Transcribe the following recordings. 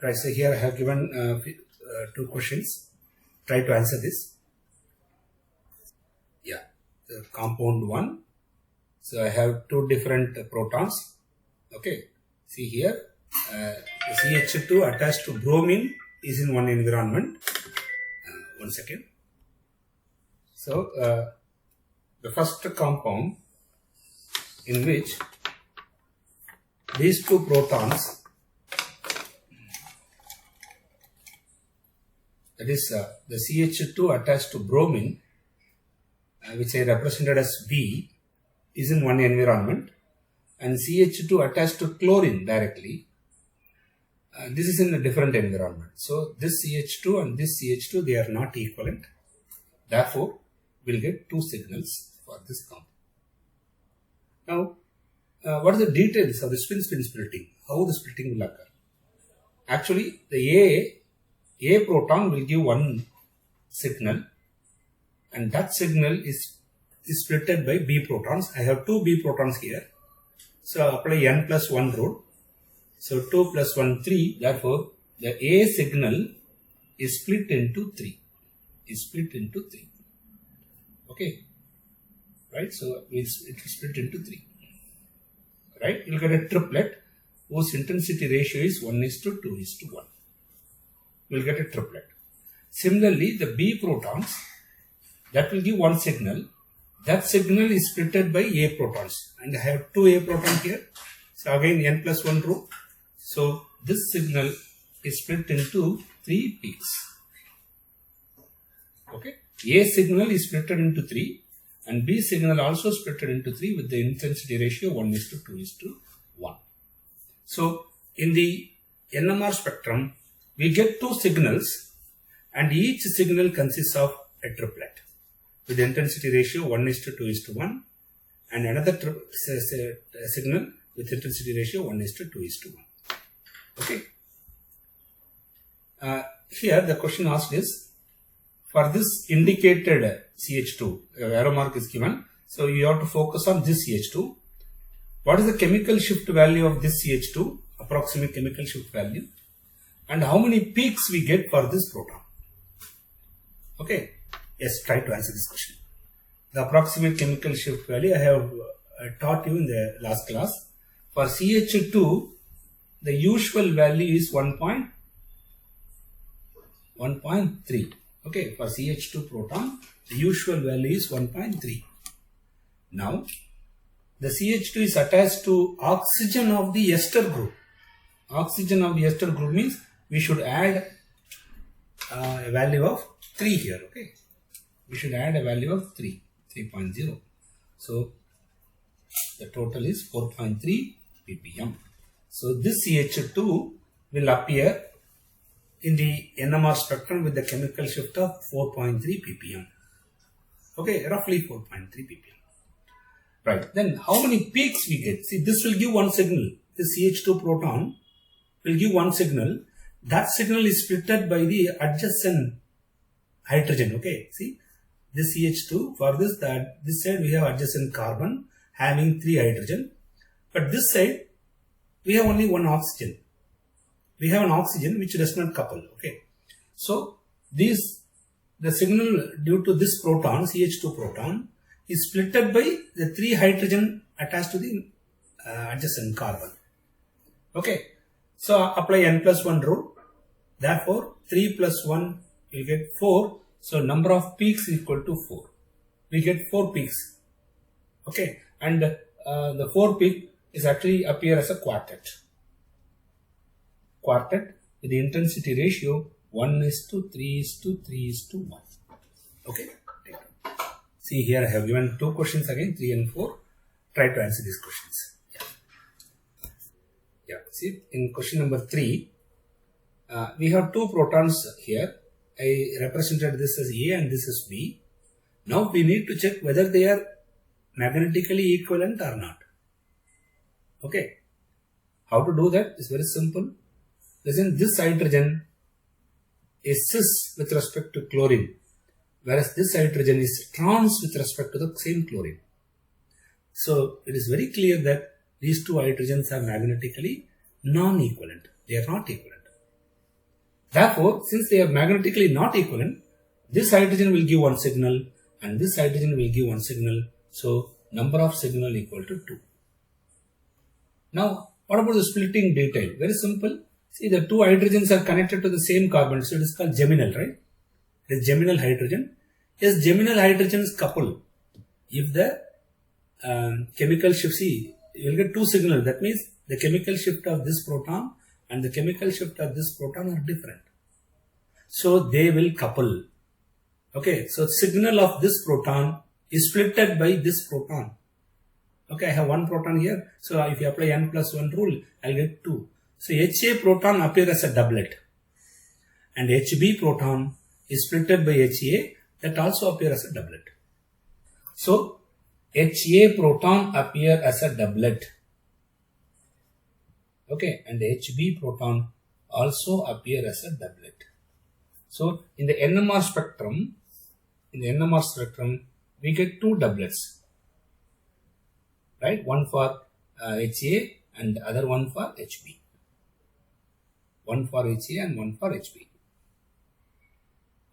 Right, so here I have given two questions. Try to answer this. Yeah, the compound 1. So I have two different protons. Okay, see here, the CH2 attached to bromine is in one environment. One second. So the first compound in which these two protons, that is the CH2 attached to bromine, which I represented as B, is in one environment, and CH2 attached to chlorine directly, this is in a different environment. So this CH2 and this CH2, they are not equivalent. Therefore, we'll get two signals for this compound. Now, what are the details of the spin-spin splitting? How the splitting will occur? Actually, the A proton will give one signal, and that signal is splitted by B protons. I have two B protons here. So apply n plus 1 rule. So 2 plus 1, 3. Therefore, the A signal is split into 3. Okay. Right. So it will split into 3. Right. You'll get a triplet whose intensity ratio is 1:2:1. We'll get a triplet. Similarly, the B protons, that will give one signal. That signal is splitted by A protons. And I have two A protons here. So again n plus 1 rule. So this signal is split into 3 peaks. Okay. A signal is split into 3 and B signal also split into 3 with the intensity ratio 1:2:1. So in the NMR spectrum, we get two signals and each signal consists of a triplet with the intensity ratio 1:2:1 and another signal with intensity ratio 1:2:1. Okay. Here the question asked is, for this indicated CH2, arrow mark is given, so you have to focus on this CH2. What is the chemical shift value of this CH2, approximate chemical shift value, and how many peaks we get for this proton? Okay, yes, try to answer this question. The approximate chemical shift value I have taught you in the last class. For CH2, the usual value is 1.3. Okay, for CH2 proton, the usual value is 1.3. Now, the CH2 is attached to oxygen of the ester group. Oxygen of the ester group means we should add a value of 3 here. Okay, we should add a value of 3.0. So, the total is 4.3 ppm. So, this CH2 will appear in the NMR spectrum with the chemical shift of 4.3 ppm. Okay, roughly 4.3 ppm. Right, then how many peaks we get? See, this will give one signal. The CH2 proton will give one signal. That signal is splitted by the adjacent hydrogen. Okay, see, this CH2, for this side we have adjacent carbon having 3 hydrogen, but this side we have only one oxygen. We have an oxygen which does not couple. Okay, so the signal due to this proton, CH2 proton, is splitted by the 3 hydrogen attached to the adjacent carbon. Okay, so apply n plus 1 rule. Therefore, 3 plus 1 will get 4. So number of peaks is equal to 4. We get 4 peaks. Okay, and the 4 peak is actually appear as a quartet. Quartet with the intensity ratio 1:3:3:1. Okay. See, here I have given two questions again, 3 and 4. Try to answer these questions. Yeah. See, in question number 3, we have two protons here. I represented this as A and this as B. Now we need to check whether they are magnetically equivalent or not. Okay. How to do that is very simple. Listen, this hydrogen is cis with respect to chlorine, whereas this hydrogen is trans with respect to the same chlorine. So it is very clear that these two hydrogens are magnetically non-equivalent. They are not equivalent. Therefore, since they are magnetically not equivalent, this hydrogen will give one signal and this hydrogen will give one signal. So, number of signal equal to 2. Now, what about the splitting detail? Very simple. See, the two hydrogens are connected to the same carbon, so it is called geminal, right? It is geminal hydrogen. Yes, geminal hydrogens couple. If the chemical shift, see, you will get two signals. That means the chemical shift of this proton and the chemical shift of this proton are different. So they will couple. Okay, so signal of this proton is splitted by this proton. Okay, I have one proton here. So if you apply n plus 1 rule, I will get 2. So HA proton appears as a doublet. And HB proton is splitted by HA, that also appears as a doublet. So HA proton appear as a doublet. Okay, and HB proton also appear as a doublet. So in the NMR spectrum, we get two doublets, right? One for HA and the other one for HB. One for HA and one for HB.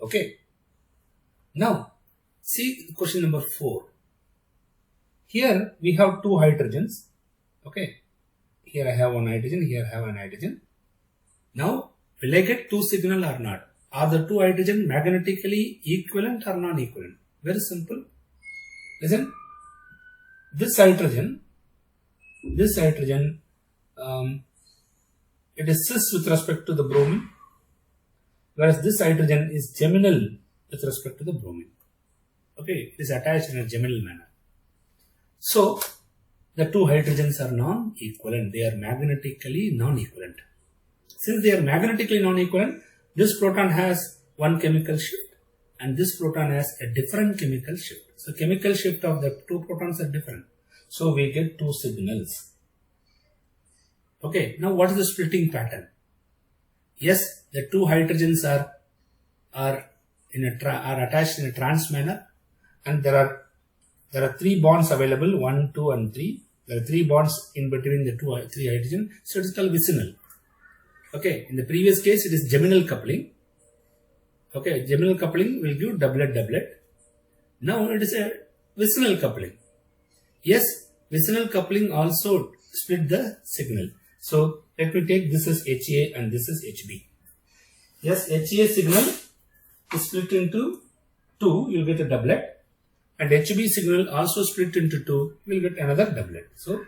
Okay. Now, see question number 4. Here we have two hydrogens. Okay. Here I have one hydrogen, here I have an hydrogen. Now, will I get two signal or not? Are the two hydrogen magnetically equivalent or non-equivalent? Very simple. Listen, this hydrogen, it is cis with respect to the bromine, whereas this hydrogen is geminal with respect to the bromine. Okay, it is attached in a geminal manner. So, the two hydrogens are non-equivalent. They are magnetically non-equivalent. Since they are magnetically non-equivalent, this proton has one chemical shift and this proton has a different chemical shift. So, chemical shift of the two protons are different. So, we get two signals. Okay, now what is the splitting pattern? Yes, the two hydrogens are attached in a trans manner, and there are 3 bonds available, 1, 2 and 3. There are 3 bonds in between the 3 hydrogen, so it is called vicinal. Okay, in the previous case it is geminal coupling. Okay, geminal coupling will give doublet. Now it is a vicinal coupling. Yes, vicinal coupling also split the signal. So let me take this as HA and this is HB. Yes, HA signal is split into 2, you will get a doublet. And HB signal also split into 2, you will get another doublet. So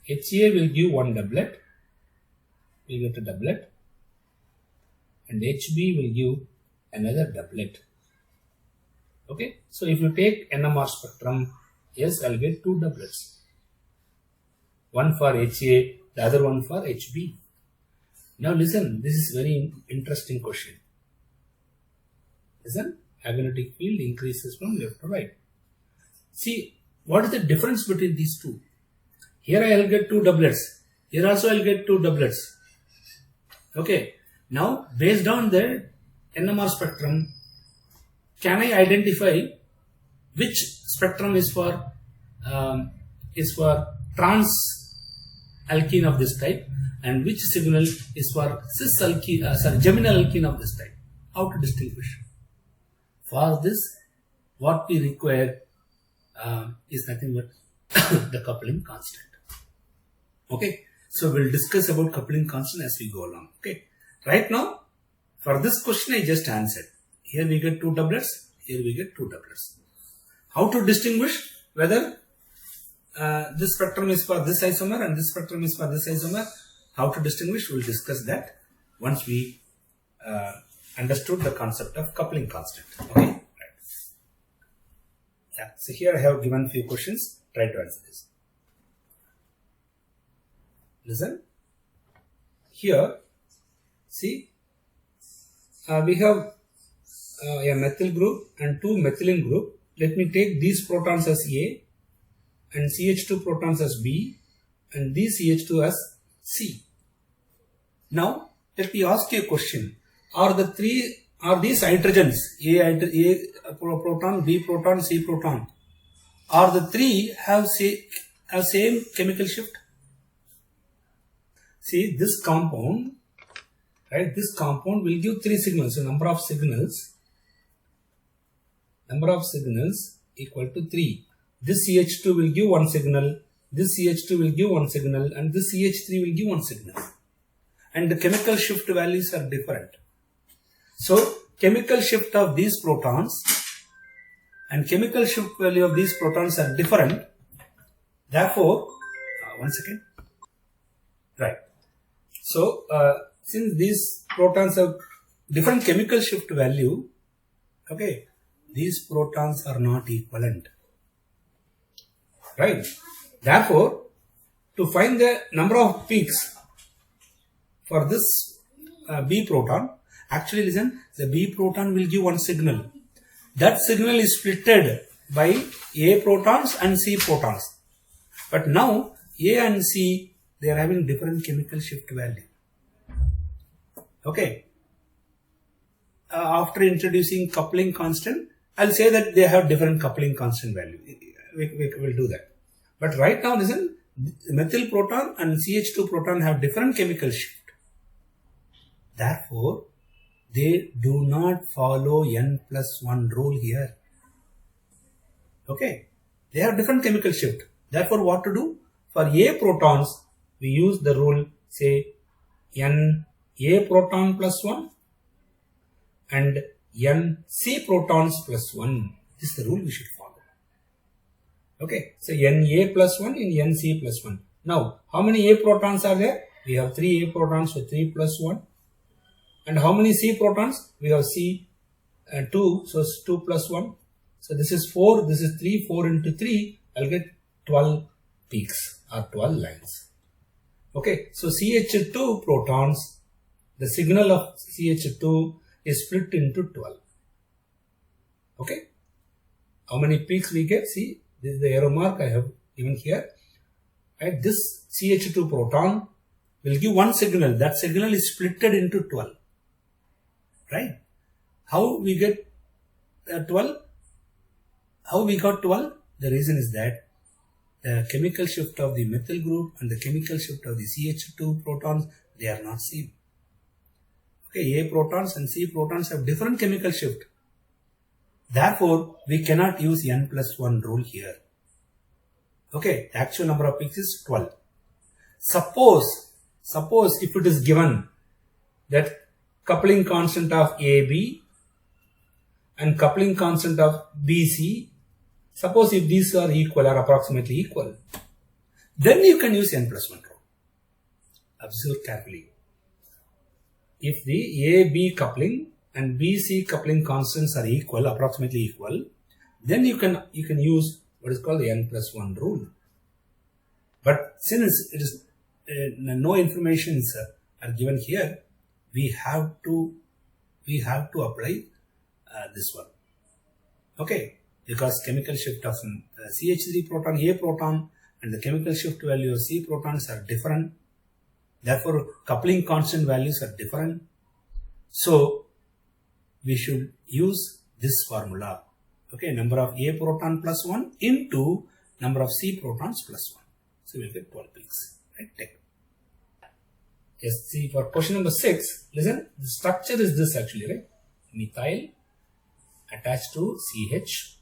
HA will give one doublet, we will get a doublet. And HB will give another doublet. Okay, so if you take NMR spectrum, yes, I will get 2 doublets. One for HA, the other one for HB. Now listen, this is very interesting question. Listen, magnetic field increases from left to right. See, what is the difference between these two? Here I will get 2 doublets. Here also I will get 2 doublets. Okay, now based on the NMR spectrum, can I identify which spectrum is for trans alkene of this type and which signal is for cis alkene, geminal alkene of this type? How to distinguish? For this, what we require is nothing but the coupling constant. Okay, so we'll discuss about coupling constant as we go along. Okay, right now for this question I just answered. Here we get 2 doublets, here we get 2 doublets. How to distinguish whether this spectrum is for this isomer and this spectrum is for this isomer? How to distinguish? We'll discuss that once we understood the concept of coupling constant. Okay, right. Yeah. So here I have given few questions. Try to answer this. Listen. Here, see, we have a methyl group and 2 methylene group. Let me take these protons as A and CH2 protons as B and these CH2 as C. Now, let me ask you a question. Are these hydrogens, A proton, B proton, C proton, are the 3 have same chemical shift? See, this compound right? This compound will give 3 signals. So number of signals equal to 3. This CH2 will give 1 signal, this CH2 will give 1 signal, and this CH3 will give 1 signal. And the chemical shift values are different. So chemical shift of these protons and chemical shift value of these protons are different. Therefore, one second. Right. So, since these protons have different chemical shift value, okay, these protons are not equivalent. Right. Therefore, to find the number of peaks for this B proton, actually listen, the B proton will give 1 signal. That signal is splitted by A protons and C protons. But now A and C, they are having different chemical shift value. Okay. After introducing coupling constant, I'll say that they have different coupling constant value. We will do that. But right now, listen, methyl proton and CH2 proton have different chemical shift. Therefore, they do not follow N+1 rule here. Okay. They have different chemical shift. Therefore, what to do? For A protons, we use the rule, say, Na proton plus 1 and Nc protons plus 1. This is the rule we should follow. Okay. So, Na plus 1 and Nc plus 1. Now, how many A protons are there? We have 3 A protons, so 3 plus 1. And how many C protons? We have C 2, so it's 2 plus 1. So this is 4, this is 3, 4 into 3, I'll get 12 peaks or 12 lines. Okay, so CH2 protons, the signal of CH2 is split into 12. Okay, how many peaks we get? See, this is the arrow mark I have given here. Right, this CH2 proton will give 1 signal, that signal is splitted into 12. Right? How we get 12? How we got 12? The reason is that the chemical shift of the methyl group and the chemical shift of the CH2 protons, they are not same. Okay, A protons and C protons have different chemical shift. Therefore, we cannot use N+1 rule here. Okay, the actual number of peaks is 12. Suppose if it is given that coupling constant of AB and coupling constant of BC, suppose if these are equal or approximately equal, then you can use N+1 rule. Observe carefully. If the AB coupling and BC coupling constants are equal, approximately equal, then you can use what is called the N+1 rule. But since it is no information are given here, we have to apply this one. Okay, because chemical shift of CH3 proton, A proton, and the chemical shift value of C protons are different. Therefore, coupling constant values are different. So, we should use this formula. Okay, number of A proton plus 1 into number of C protons plus 1. So, we will get 12 peaks. Right? Take. Yes, see, for question number 6, listen, the structure is this actually, right? Methyl attached to CH.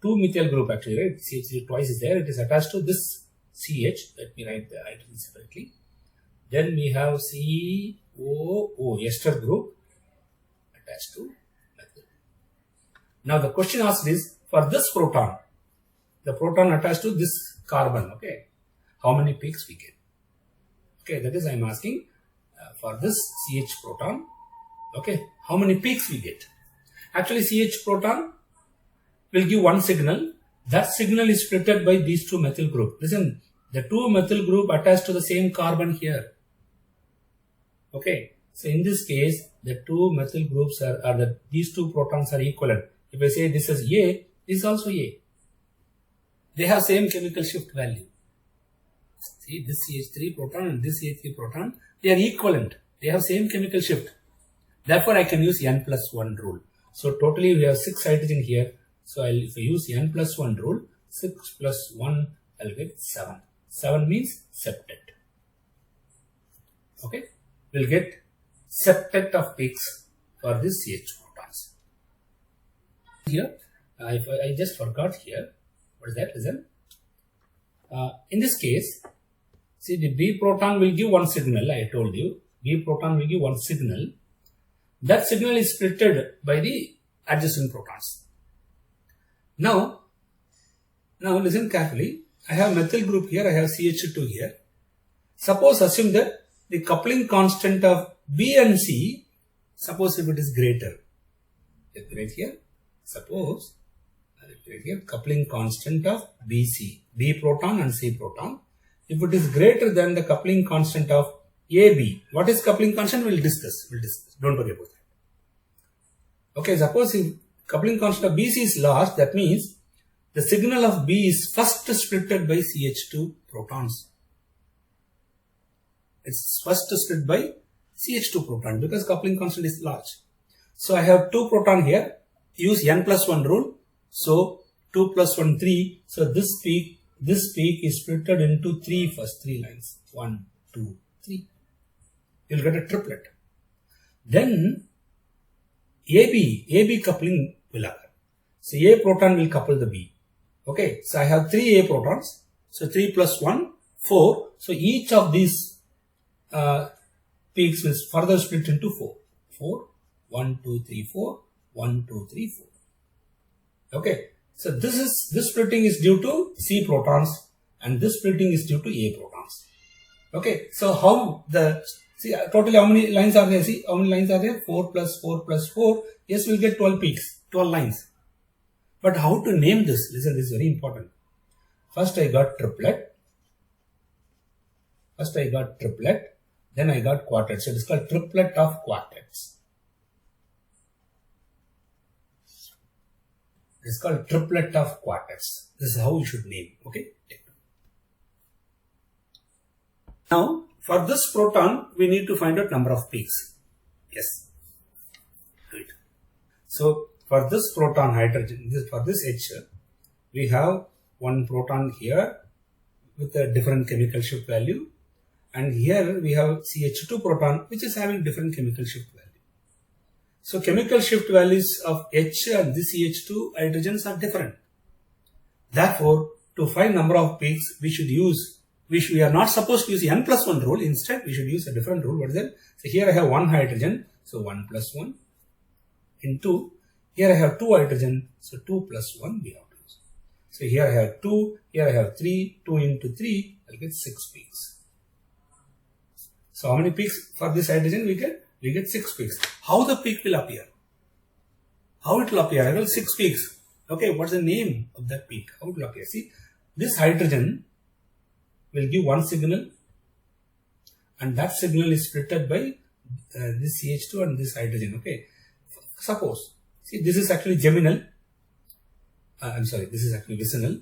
2 methyl group actually, right? CH twice is there. It is attached to this CH. Let me write the hydrogen separately. Then we have COO, ester group attached to methyl. Now the question asked is, for this proton, the proton attached to this carbon, okay, how many peaks we get? Okay, that is I am asking for this CH proton, okay, how many peaks we get? Actually, CH proton will give 1 signal. That signal is splitted by these 2 methyl group. Listen, the 2 methyl group attached to the same carbon here. Okay, so in this case, the 2 methyl groups these 2 protons are equivalent. If I say this is A, this is also A. They have same chemical shift value. See, this CH3 proton and this CH3 proton, they are equivalent. They have same chemical shift. Therefore, I can use N+1 rule. So, totally we have 6 hydrogen here. So, if I use N+1 rule, 6 plus 1, I'll get 7. 7 means septet. Okay. will get septet of peaks for this CH protons. Here, I just forgot here. What is that? Listen. In this case, see, the B proton will give one signal. I told you, B proton will give one signal. That signal is splitted by the adjacent protons. Now listen carefully. I have methyl group here. I have CH2 here. Suppose assume that the coupling constant of B and C, suppose if it is greater. Let me write here. Suppose here coupling constant of BC, B proton and C proton. If it is greater than the coupling constant of AB, what is coupling constant? We'll discuss. Don't worry about that. Okay, suppose if coupling constant of BC is large, that means the signal of B is first splitted by CH2 protons. It's first split by CH2 proton because coupling constant is large. So I have 2 proton here. Use n plus 1 rule. So 2 plus 1, 3. So this peak is splitted into 3 first 3 lines. 1, 2, 3. You'll get a triplet. Then AB coupling will occur. So A proton will couple the B. Okay, so I have 3 A protons. So 3 plus 1, 4. So each of these peaks will further split into 4. 4, 1, 2, 3, 4, 1, 2, 3, 4. Okay, so this splitting is due to C protons and this splitting is due to A protons. Okay, so totally how many lines are there? See, how many lines are there? 4 plus 4 plus 4. Yes, we'll get 12 peaks, 12 lines. But how to name this? Listen, this is very important. First I got triplet. Then I got quartet. So it is called triplet of quartets. It is called triplet of quartets. This is how you should name. Okay. Now, for this proton, we need to find out number of peaks. Yes. Good. So, for this proton hydrogen, for this H, we have one proton here with a different chemical shift value. And here we have CH2 proton which is having different chemical shift value. So chemical shift values of H and this CH2 hydrogens are different. Therefore, to find number of peaks, we are not supposed to use n plus 1 rule. Instead, we should use a different rule. What is that? So here I have 1 hydrogen. So 1 plus 1 into, here I have 2 hydrogen. So 2 plus 1 we have to use. So here I have 2, here I have 3, 2 into 3, I'll get 6 peaks. So how many peaks for this hydrogen we get? We get 6 peaks. How the peak will appear? How it will appear? I will 6 peaks. Okay, what's the name of that peak? How it will appear? See, this hydrogen will give one signal and that signal is splitted by this CH2 and this hydrogen. Okay, suppose, see, this is actually geminal. This is actually vicinal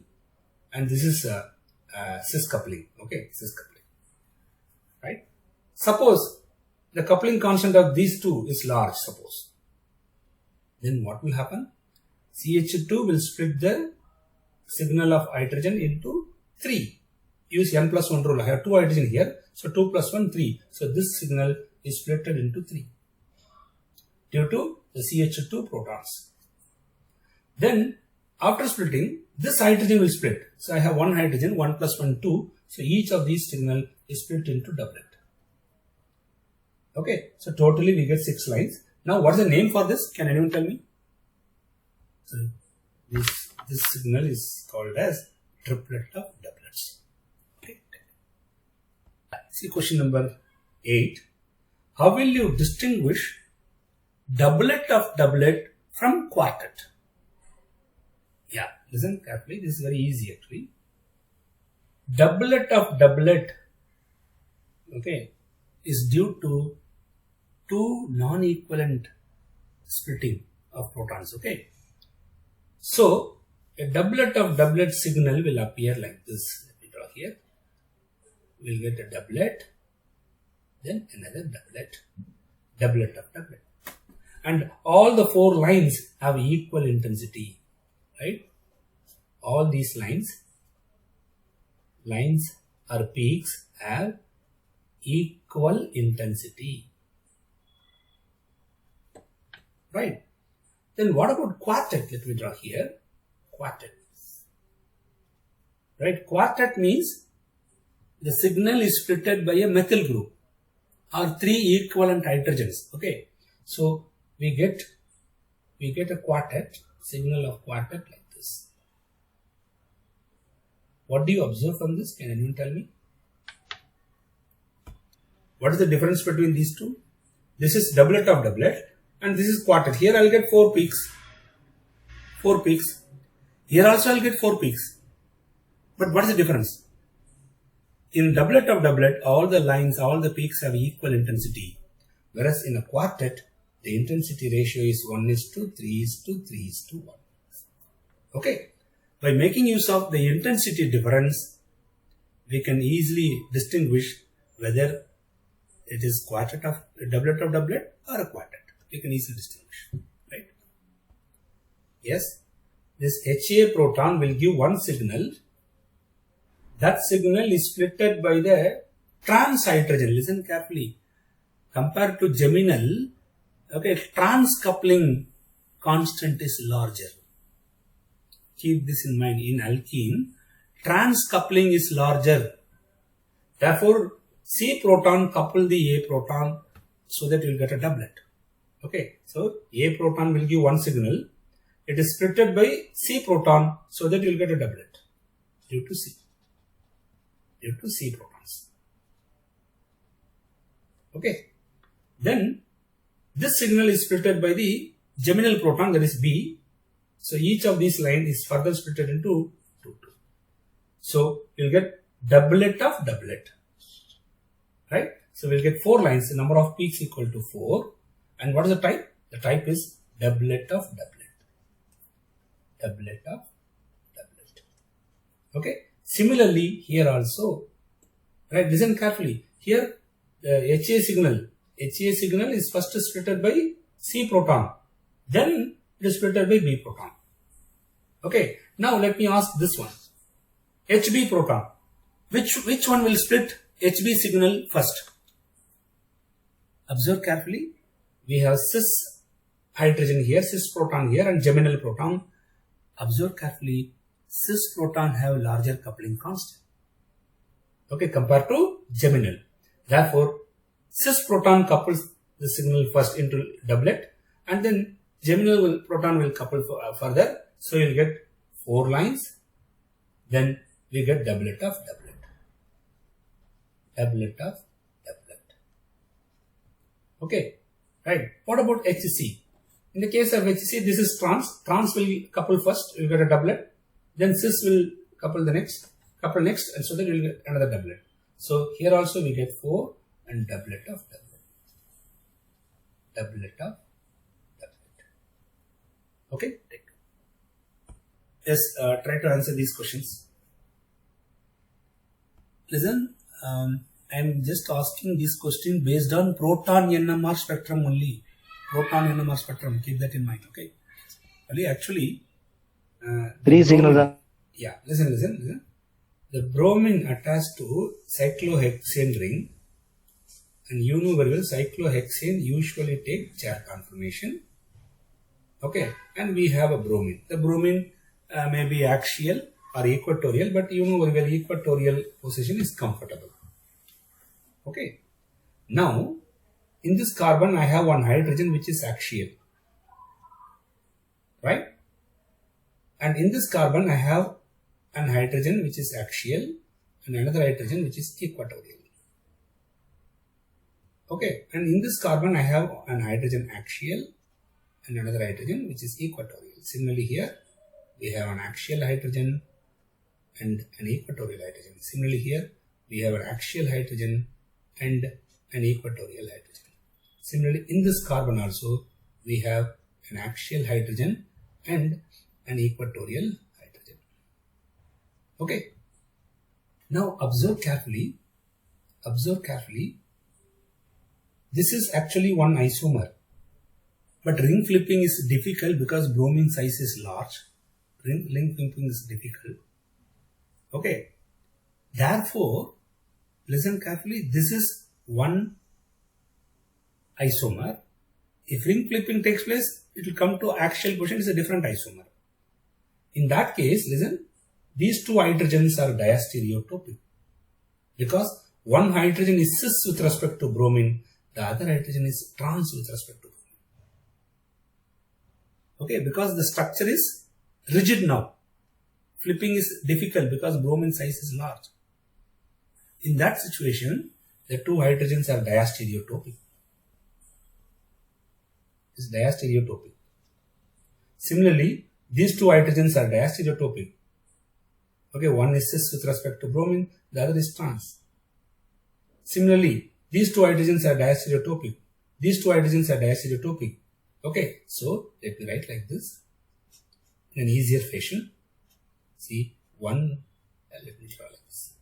and this is cis coupling. Okay, cis coupling. Right? Suppose the coupling constant of these two is large, suppose. Then what will happen? CH2 will split the signal of hydrogen into 3. Use n plus 1 rule. I have 2 hydrogen here. So 2 plus 1, 3. So this signal is split into 3 due to the CH2 protons. Then after splitting, this hydrogen will split. So I have 1 hydrogen, 1 plus 1, 2. So each of these signal is split into doublet. Okay, so totally we get 6 lines. Now what is the name for this? Can anyone tell me? So this signal is called as triplet of doublets. Okay. See question number 8. How will you distinguish doublet of doublet from quartet? Yeah, listen carefully. This is very easy actually. Doublet of doublet, okay, is due to 2 non-equivalent splitting of protons. Okay, so a doublet of doublet signal will appear like this. Let me draw here. We'll get a doublet, then another doublet, doublet of doublet, and all the 4 lines have equal intensity. Right? All these lines or peaks have equal intensity. right? Then what about quartet? Let me draw here. Quartet. Right? Quartet means the signal is splitted by a methyl group or 3 equivalent hydrogens. Okay. So we get a quartet, signal of quartet like this. What do you observe from this? Can anyone tell me? What is the difference between these two? This is doublet of doublet and this is quartet. Here I will get 4 peaks. 4 peaks. Here also I will get 4 peaks. But what is the difference? In doublet of doublet, all the lines, all the peaks have equal intensity. Whereas in a quartet, the intensity ratio is 1:3:3:1. Okay. By making use of the intensity difference, we can easily distinguish whether it is quartet of doublet or a quartet. You can easily distinguish, right? Yes, this Ha proton will give one signal. That signal is splitted by the trans hydrogen. Listen carefully. Compared to geminal, okay, trans coupling constant is larger. Keep this in mind. In alkene, trans coupling is larger. Therefore, C proton couple the A proton so that you will get a doublet. Okay, so A proton will give one signal. It is splitted by C proton so that you will get a doublet due to C protons. Okay, then this signal is splitted by the geminal proton, that is B. So each of these lines is further splitted into 2. So you will get doublet of doublet. Right? So we will get 4 lines, the number of peaks equal to 4. And what is the type? The type is doublet of doublet. Doublet of doublet. Okay. Similarly, here also, right? Listen carefully. Here, the HA signal is first splitted by C proton. Then it is splitted by B proton. Okay. Now let me ask this one. HB proton. Which one will split HB signal first? Observe carefully. We have cis hydrogen here, cis proton here and geminal proton. Observe carefully. Cis proton have larger coupling constant. Okay, compared to geminal. Therefore, cis proton couples the signal first into doublet and then geminal proton will couple further. So you will get 4 lines. Then we get doublet of doublet. Doublet of doublet. Okay, right. What about HC? In the case of HC, this is trans. Trans will couple first, you will get a doublet. Then cis will couple next, and so that you will get another doublet. So here also we get 4 and doublet of doublet. Doublet of doublet. Okay, take. Yes, try to answer these questions. Listen. I am just asking this question based on proton NMR spectrum only. Proton NMR spectrum, keep that in mind, okay? Actually, 3 signals. Yeah, listen. The bromine attached to cyclohexane ring, and you know very well cyclohexane usually take chair conformation. Okay, and we have a bromine. The bromine may be axial or equatorial, but you know very well equatorial position is comfortable. Okay. Now, in this carbon, I have one hydrogen which is axial. Right? And in this carbon, I have an hydrogen which is axial and another hydrogen which is equatorial. Okay. And in this carbon, I have an hydrogen axial and another hydrogen which is equatorial. Similarly, here we have an axial hydrogen and an equatorial hydrogen. Similarly, here we have an axial hydrogen and an equatorial hydrogen. Similarly, in this carbon also, we have an axial hydrogen and an equatorial hydrogen. Okay. Now observe carefully. This is actually one isomer. But ring flipping is difficult because bromine size is large. Ring flipping is difficult. Okay. Therefore, listen carefully. This is one isomer If ring flipping takes place, it will come to axial position. It's a different isomer. In that case, listen, these two hydrogens are diastereotopic because one hydrogen is cis with respect to bromine, the other hydrogen is trans with respect to bromine. Okay, because the structure is rigid now. Flipping is difficult because bromine size is large. In that situation, the two hydrogens are diastereotopic. It's diastereotopic. Similarly, these two hydrogens are diastereotopic. Okay, one is cis with respect to bromine, the other is trans. Similarly, these two hydrogens are diastereotopic. These two hydrogens are diastereotopic. Okay, so let me write like this in an easier fashion. See, let me draw like this.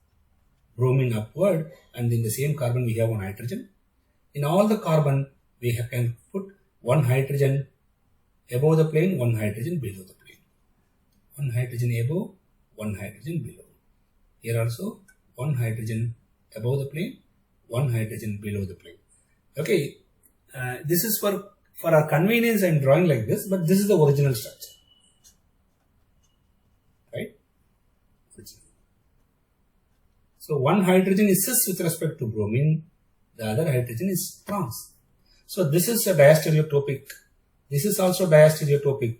Bromine upward, and in the same carbon we have one hydrogen. In all the carbon, we can put one hydrogen above the plane, one hydrogen below the plane. One hydrogen above, one hydrogen below. Here also, one hydrogen above the plane, one hydrogen below the plane. Okay, this is for our convenience I am drawing like this, but this is the original structure. Right? So one hydrogen is cis with respect to bromine, the other hydrogen is trans. So this is a diastereotopic. This is also diastereotopic.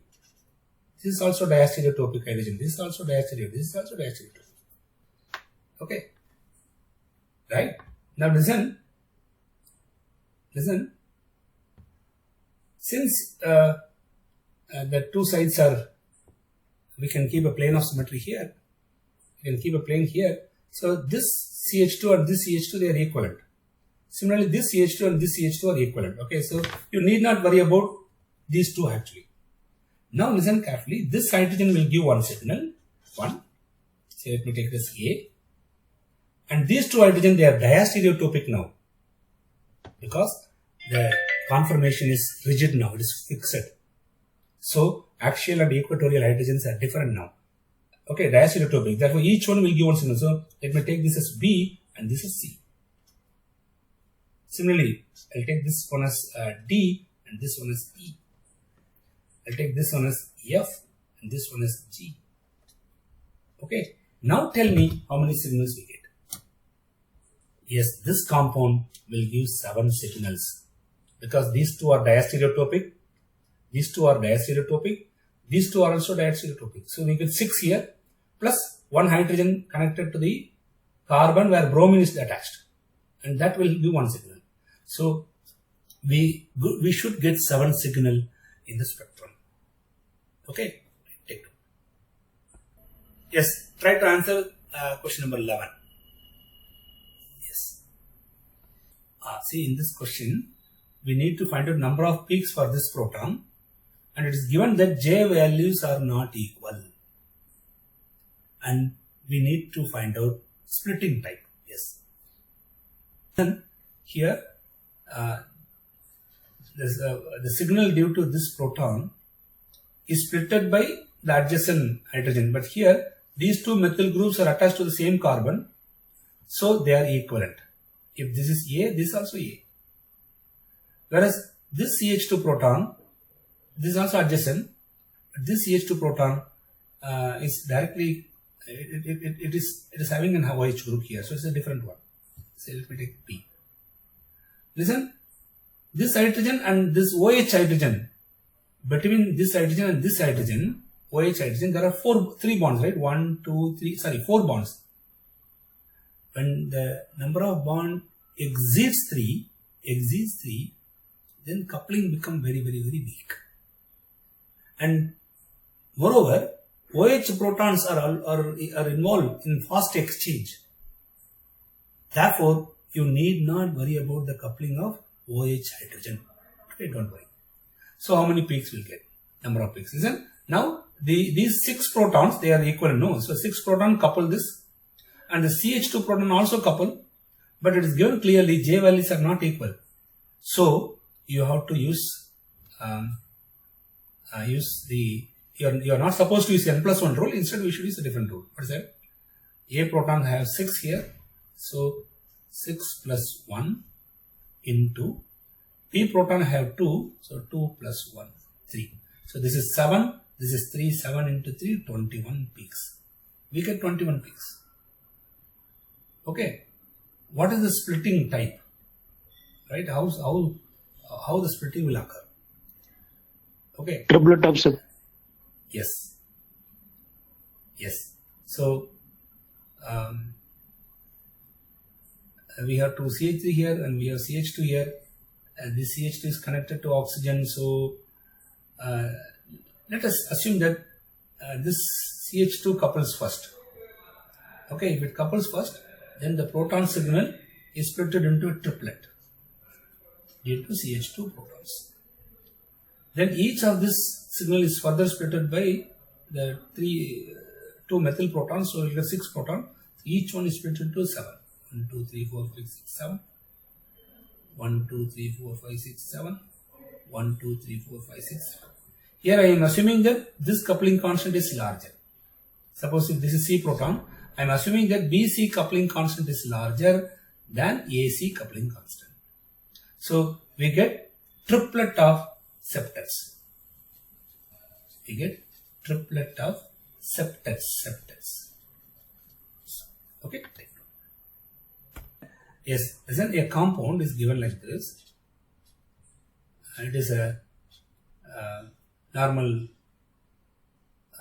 This is also diastereotopic hydrogen. This is also diastereotopic. This is also diastereotopic. Okay. Right? Now listen. Since the two sides are, we can keep a plane of symmetry here. We can keep a plane here. So this CH2 and this CH2, they are equivalent. Similarly, this CH2 and this CH2 are equivalent. Okay, so you need not worry about these two actually. Now listen carefully. This hydrogen will give one signal. One. So let me take this A. And these two hydrogen, they are diastereotopic now. Because the conformation is rigid now. It is fixed. So axial and equatorial hydrogens are different now. Okay, diastereotopic. Therefore, each one will give one signal. So let me take this as B and this is C. Similarly, I'll take this one as D and this one as E. I'll take this one as F and this one as G. Okay, now tell me how many signals we get. Yes, this compound will give 7 signals because these two are diastereotopic. These two are diastereotopic. These two are also diastereotopic. So we get 6 here plus one hydrogen connected to the carbon where bromine is attached. And that will give one signal. So we should get 7 signal in the spectrum. Okay, take 2. Yes, try to answer question number 11. Yes. See, in this question, we need to find out number of peaks for this proton. And it is given that J values are not equal. And we need to find out splitting type. Yes. Then here, the signal due to this proton is splitted by the adjacent hydrogen. But here, these two methyl groups are attached to the same carbon. So they are equivalent. If this is A, this is also A. Whereas this CH2 proton, this is also adjacent. This CH2 proton is directly, it is having an OH group here. So it's a different one. So let me take P. Listen, this hydrogen and this OH hydrogen, between this hydrogen and this hydrogen, OH hydrogen, there are 3 bonds, right? 4 bonds. When the number of bond exceeds 3, then coupling become very, very, very weak. And moreover, OH protons are involved in fast exchange. Therefore, you need not worry about the coupling of OH hydrogen. Okay, don't worry. So how many peaks will get? Number of peaks. Listen, now these 6 protons, they are equal. No, so 6 proton couple this, and the CH2 proton also couple, but it is given clearly J values are not equal. So you have to use you are not supposed to use n+1 rule. Instead, we should use a different rule. What is that? A proton has 6 here, so 6 plus 1 into P proton I have 2, so 2 plus 1, 3. So this is 7, this is 3, 7 into 3, 21 peaks. We get 21 peaks. Okay. What is the splitting type? Right? How the splitting will occur? Okay. Triplet of sub. Yes. Yes. So we have 2 CH3 here and we have CH2 here. And this CH2 is connected to oxygen. So let us assume that this CH2 couples first. Okay, if it couples first, then the proton signal is split into a triplet due to CH2 protons. Then each of this signal is further split by the 2 methyl protons, so you get 6 protons. Each one is split into 7. 1, 2, 3, 4, 5, 6, 7. 1, 2, 3, 4, 5, 6, 7. 1, 2, 3, 4, 5, 6. Here I am assuming that this coupling constant is larger. Suppose if this is C proton, I am assuming that BC coupling constant is larger than AC coupling constant. So we get triplet of septets. We get triplet of septets. Okay. Yes, then a compound is given like this. It is a normal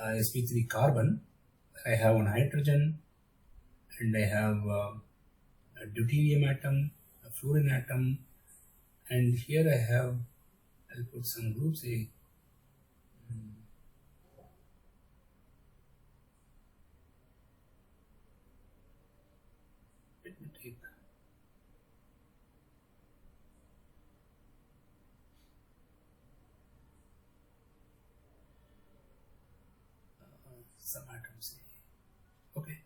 sp3 carbon. I have one hydrogen and I have a deuterium atom, a fluorine atom, and here I have, I'll put some groups. Let me take some atoms. Okay.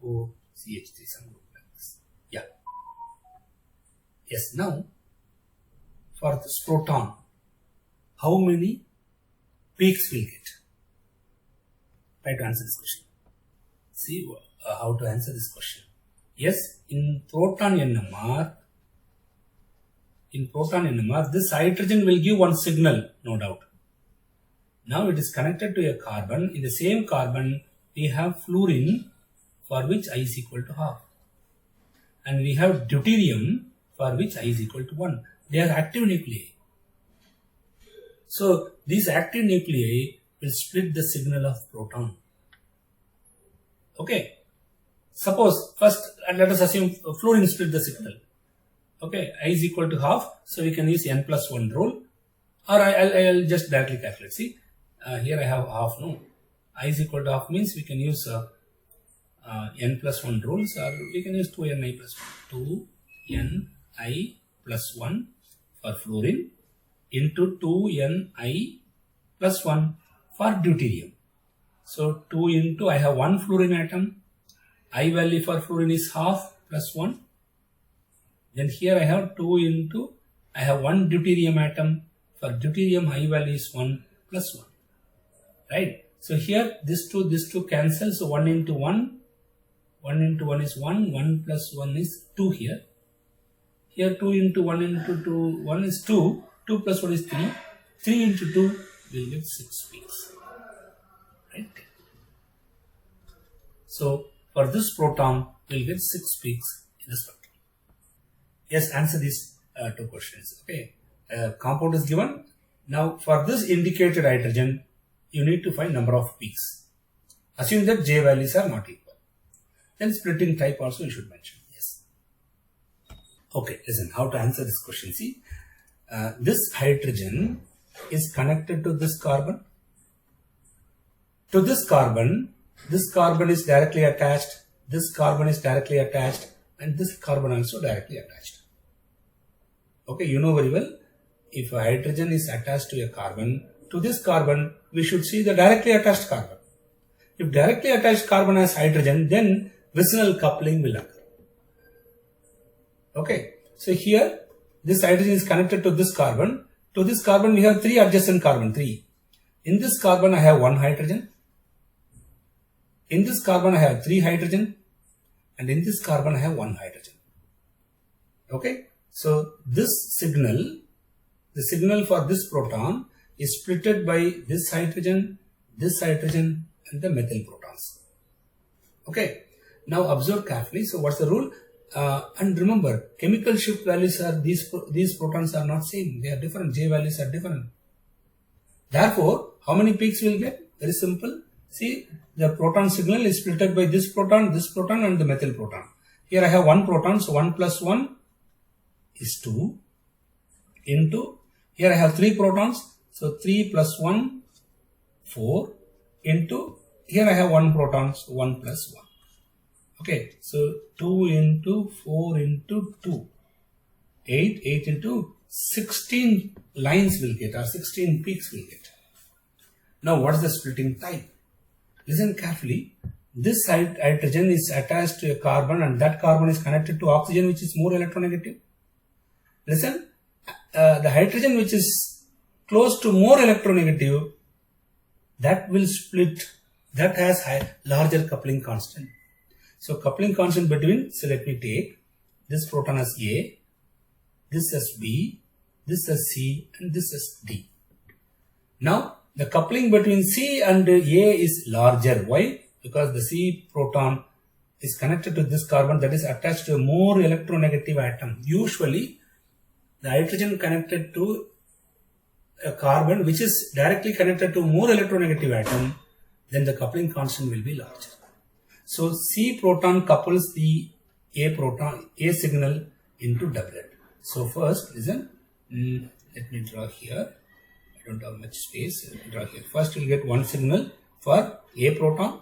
Oh, CH3, some group like this. Yeah. Yes, now for this proton, how many peaks will get? Try to answer this question. See how to answer this question. Yes, in proton NMR, this hydrogen will give one signal, no doubt. Now it is connected to a carbon. In the same carbon, we have fluorine, for which I is equal to half. And we have deuterium, for which I is equal to 1. They are active nuclei. So these active nuclei will split the signal of proton. Okay. Suppose first let us assume fluorine split the signal. Okay, I is equal to half, so we can use n plus 1 rule, or I'll just directly calculate. See, here I have half. No, I is equal to half means we can use n plus 1 rules, or we can use 2ni plus 1. 2ni plus 1 for fluorine into 2ni plus 1 for deuterium. So 2 into, I have 1 fluorine atom. I value for fluorine is half plus 1. Then here I have 2 into, I have 1 deuterium atom. For deuterium, I value is 1 plus 1. Right? So here this two cancel. So 1 into 1. 1 into 1 is 1. 1 plus 1 is 2 here. Here 2 into 1 into 2, 1 is 2. 2 plus 1 is 3. 3 into 2 will get 6 peaks. Right? So for this proton, we will get 6 peaks in the spectrum. Yes, answer these 2 questions. Okay, compound is given. Now for this indicated hydrogen, you need to find number of peaks. Assume that J values are not equal. Then splitting type also you should mention. Yes. Okay, listen, how to answer this question. See, this hydrogen is connected to this carbon. To this carbon is directly attached, this carbon is directly attached, and this carbon also directly attached. Okay, you know very well, if a hydrogen is attached to a carbon, to this carbon, we should see the directly attached carbon. If directly attached carbon has hydrogen, then vicinal coupling will occur. Okay, so here, this hydrogen is connected to this carbon. To this carbon, we have 3 adjacent carbon, 3. In this carbon, I have 1 hydrogen. in this carbon I have 3 hydrogen and in this carbon I have 1 hydrogen. Okay, so this signal, the signal for this proton is splitted by this hydrogen and the methyl protons. Okay, now observe carefully. So what's the rule? And remember, chemical shift values are these protons are not same. They are different. J values are different. Therefore, how many peaks will get? Very simple. See, the proton signal is splitted by this proton and the methyl proton. Here I have 1 proton, so 1 plus 1 is 2 into, here I have 3 protons, so 3 plus 1, 4 into, here I have 1 proton, so 1 plus 1. Okay, so 2 into 4 into 2, 8 into 16 lines will get, or 16 peaks will get. Now what is the splitting type? Listen carefully. This hydrogen is attached to a carbon and that carbon is connected to oxygen which is more electronegative. Listen, the hydrogen which is close to more electronegative, that will split, that has larger coupling constant. So coupling constant between, so let me take this proton as A, this as B, this as C and this as D. Now the coupling between C and A is larger. Why? Because the C proton is connected to this carbon that is attached to a more electronegative atom. Usually the hydrogen connected to a carbon which is directly connected to a more electronegative atom, then the coupling constant will be larger. So C proton couples the A signal into doublet. So first, listen, let me draw here. I don't have much space. Let me draw here. First, you'll get one signal for A proton.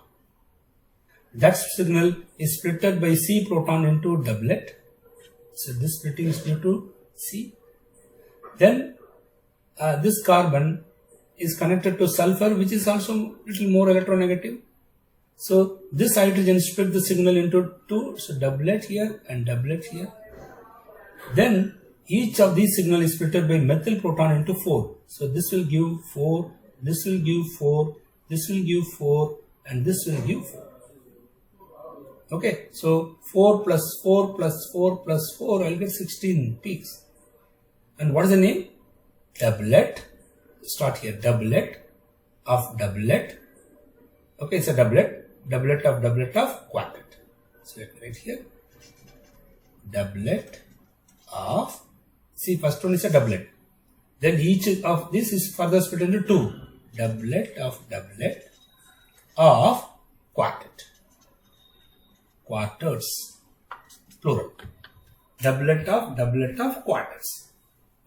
That signal is splitted by C proton into doublet. So this splitting is due to C. Then this carbon is connected to sulfur, which is also little more electronegative. So this hydrogen split the signal into 2, so doublet here and doublet here. Then each of these signals is splitted by methyl proton into 4. So this will give 4, this will give 4, this will give 4 and this will give 4. Okay, so 4 plus 4 plus 4 plus 4, I'll get 16 peaks. And what is the name? Doublet. Start here, doublet of doublet. Okay, it's a doublet of quartet. So let me write here, doublet of, see, first one is a doublet. Then each of this is further split into 2. Doublet of quartet. Quartets, plural. Doublet of quartets.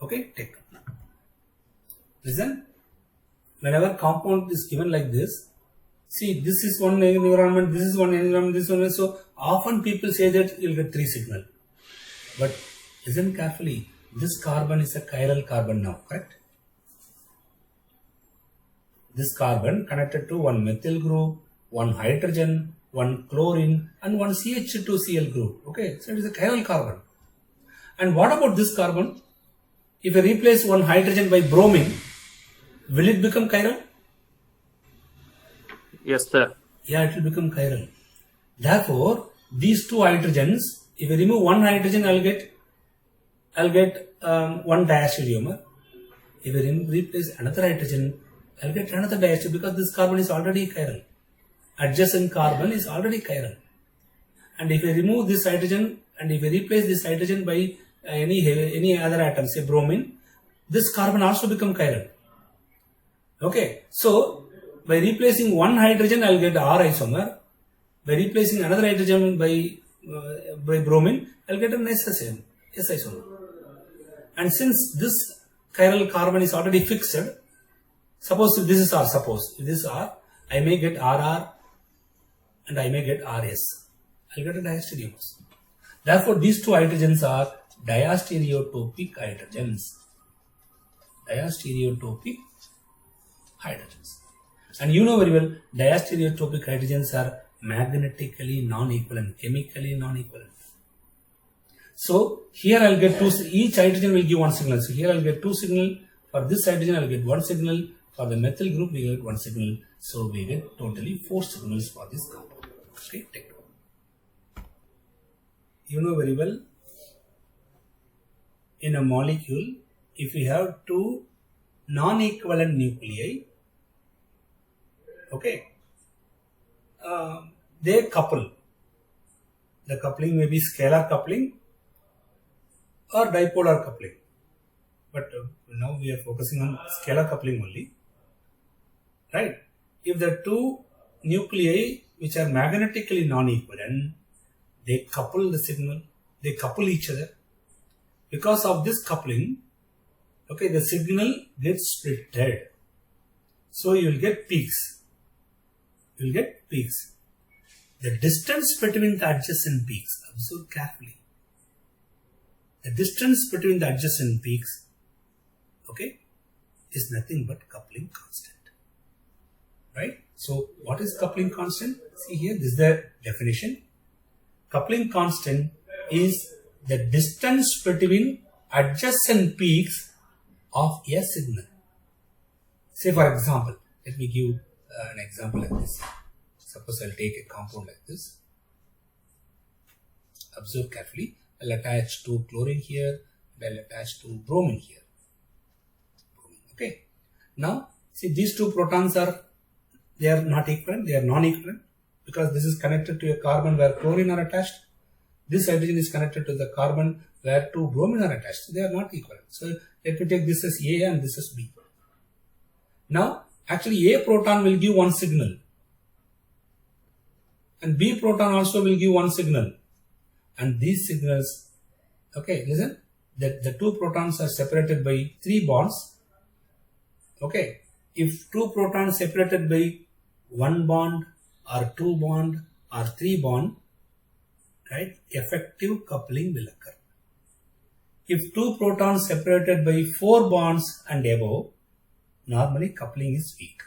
Okay, take note. Listen, whenever compound is given like this, see, this is one environment, this is one environment, this one. So often people say that you'll get 3 signal. But listen carefully. This carbon is a chiral carbon now, correct? This carbon connected to one methyl group, one hydrogen, one chlorine and one CH2Cl group. Okay, so it is a chiral carbon. And what about this carbon? If I replace one hydrogen by bromine, will it become chiral? Yes, sir. Yeah, it will become chiral. Therefore, these 2 hydrogens, if I remove one hydrogen, I'll get one diastereomer. If I replace another hydrogen, I'll get another diastereomer because this carbon is already chiral. Adjacent carbon is already chiral. And if I remove this hydrogen and if I replace this hydrogen by any other atom, say bromine, this carbon also become chiral. Okay, so by replacing one hydrogen, I'll get R isomer. By replacing another hydrogen by bromine, I'll get an S isomer. And since this chiral carbon is already fixed, suppose if this is R, if this is R, I may get RR and I may get RS. I'll get a diastereomers. Therefore, these 2 hydrogens are diastereotopic hydrogens. Diastereotopic hydrogens. And you know very well, diastereotopic hydrogens are magnetically non-equivalent, chemically non-equivalent. So here I'll get 2, each hydrogen will give one signal. So here I'll get 2 signal. For this hydrogen I'll get 1 signal. For the methyl group we get 1 signal. So we get totally 4 signals for this compound. Okay, take note. You know very well, in a molecule, if we have two non-equivalent nuclei, okay, they couple. The coupling may be scalar coupling or dipolar coupling, but now we are focusing on scalar coupling only, right? If the two nuclei which are magnetically non-equivalent, they couple the signal, they couple each other. Because of this coupling, okay, the signal gets splitted. So you will get peaks. You will get peaks. The distance between the adjacent peaks, observe carefully. The distance between the adjacent peaks, okay, is nothing but coupling constant. Right? So what is coupling constant? See here, this is the definition. Coupling constant is the distance between adjacent peaks of a signal. Say for example, let me give an example like this. Suppose I'll take a compound like this. Observe carefully. I'll attach to chlorine here, and I'll attach to bromine here. Okay. Now, see, these two protons are, they are not equivalent, they are non-equivalent, because this is connected to a carbon where chlorine are attached. This hydrogen is connected to the carbon where two bromine are attached. So they are not equivalent. So let me take this as A and this as B. Now, actually A proton will give one signal. And B proton also will give one signal. And these signals, okay, listen, that the two protons are separated by 3 bonds. Okay, if two protons separated by 1 bond or 2 bond or 3 bond, right, effective coupling will occur. If two protons separated by 4 bonds and above, normally coupling is weak.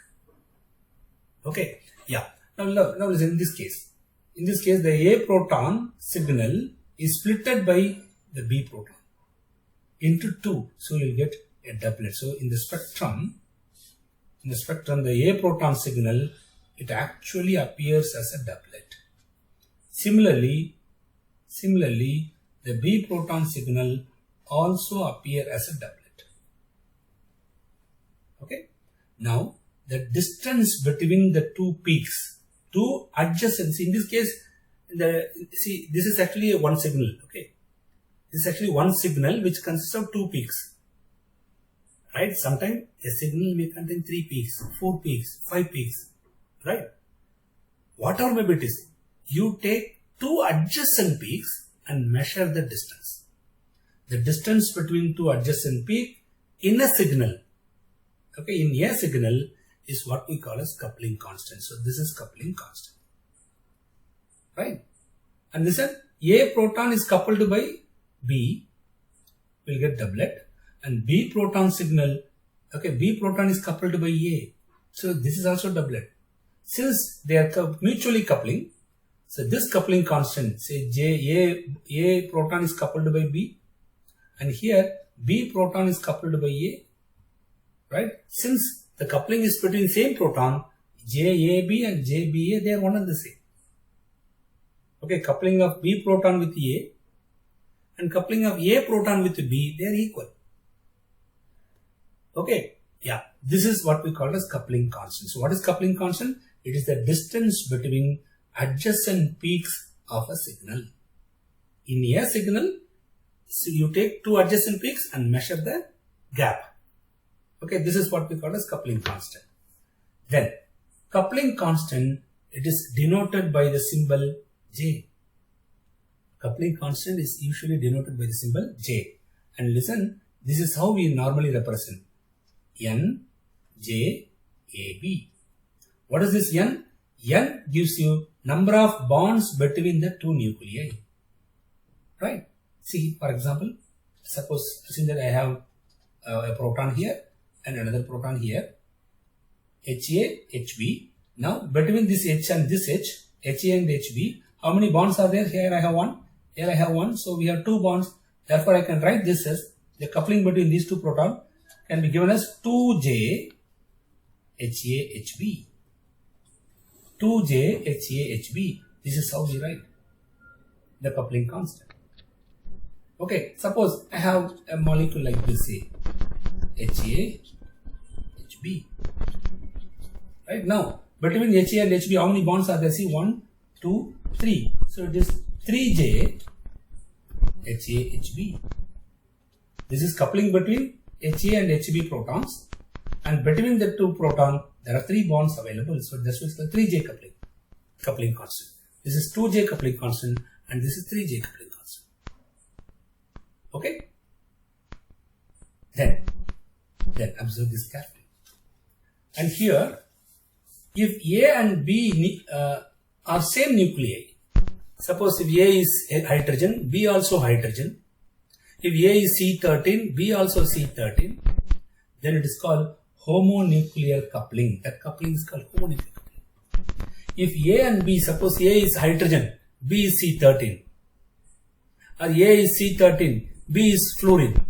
Okay, yeah. Now listen, in this case, the A proton signal is splitted by the B proton into 2. So you will get a doublet. So in the spectrum, the A proton signal, it actually appears as a doublet. Similarly, the B proton signal also appear as a doublet. Okay. Now, the distance between the two peaks, two adjacent, in this case, this is actually one signal. Okay. This is actually one signal which consists of 2 peaks. Right. Sometimes a signal may contain 3 peaks, 4 peaks, 5 peaks. Right. Whatever maybe it is, you take 2 adjacent peaks and measure the distance. The distance between 2 adjacent peaks in a signal, okay, in a signal is what we call as coupling constant. So this is coupling constant, right? And listen, A proton is coupled by B, will get doublet, and B proton signal, okay, B proton is coupled by A. So this is also doublet. Since they are mutually coupling, so this coupling constant, say A proton is coupled by B, and here B proton is coupled by A, right? Since the coupling is between same proton, JAB and JBA, they are one and the same. Okay, coupling of B proton with A and coupling of A proton with B, they are equal. Okay, yeah, this is what we call as coupling constant. So what is coupling constant? It is the distance between adjacent peaks of a signal. In a signal, so you take 2 adjacent peaks and measure the gap. Okay, this is what we call as coupling constant. Then, coupling constant, it is denoted by the symbol J. Coupling constant is usually denoted by the symbol J. And listen, this is how we normally represent N, J, A, B. What is this N? N gives you number of bonds between the 2 nuclei. Right? See, for example, suppose that I have a proton here and another proton here, HA, HB. Now, between this H and this H, HA and HB, how many bonds are there? Here I have 1, here I have 1. So, we have 2 bonds. Therefore, I can write this as the coupling between these 2 protons can be given as 2J, HA, HB. 2J, HA, HB. This is how we write the coupling constant. Okay, suppose I have a molecule like this, say HA, HB. Right now, between HA and HB, how many bonds are there? See, 1, 2, 3. So it is 3J, HA, HB. This is coupling between HA and HB protons, and between the two protons, there are 3 bonds available. So this is the 3J coupling constant. This is 2J coupling constant, and this is 3J coupling constant. Okay? Then observe this carefully. And here, if A and B are same nuclei, suppose if A is hydrogen, B also hydrogen. If A is C13, B also C13, then it is called homonuclear coupling. That coupling is called homonuclear coupling. If A and B, suppose A is hydrogen, B is C13, or A is C13, B is fluorine,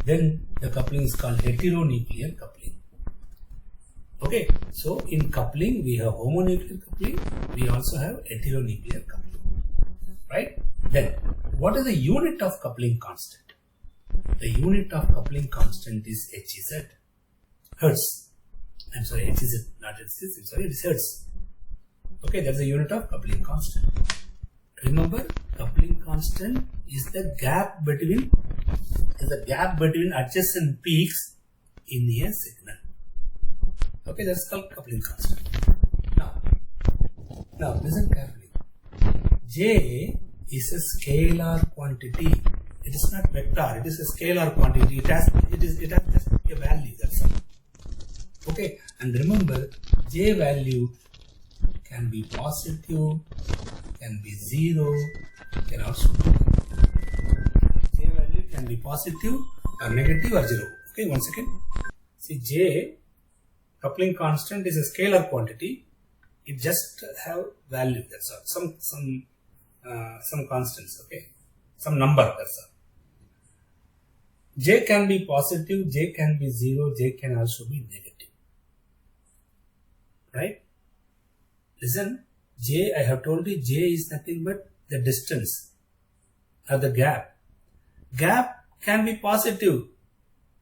then the coupling is called heteronuclear coupling. Okay, so in coupling we have homonuclear coupling, we also have heteronuclear coupling, right? Then what is the unit of coupling constant? The unit of coupling constant is Hz, Hertz. I'm sorry, Hz, not Hz, I'm sorry, it is Hertz. Okay, that's the unit of coupling constant. Remember, coupling constant is the gap between adjacent peaks in a signal. Okay, that's called coupling constant. Now listen carefully. J is a scalar quantity. It is not vector. It is a scalar quantity. It has just a value. That's all. Okay, and remember, J value can be positive, can be 0, can also be J value can be positive or negative or 0. Okay, one second. See, J coupling constant is a scalar quantity. It just have value. That's all. Some constants. Okay, some number. That's all. J can be positive. J can be 0. J can also be negative. Right? Listen. J, I have told you, J is nothing but the distance or the gap. Gap can be positive.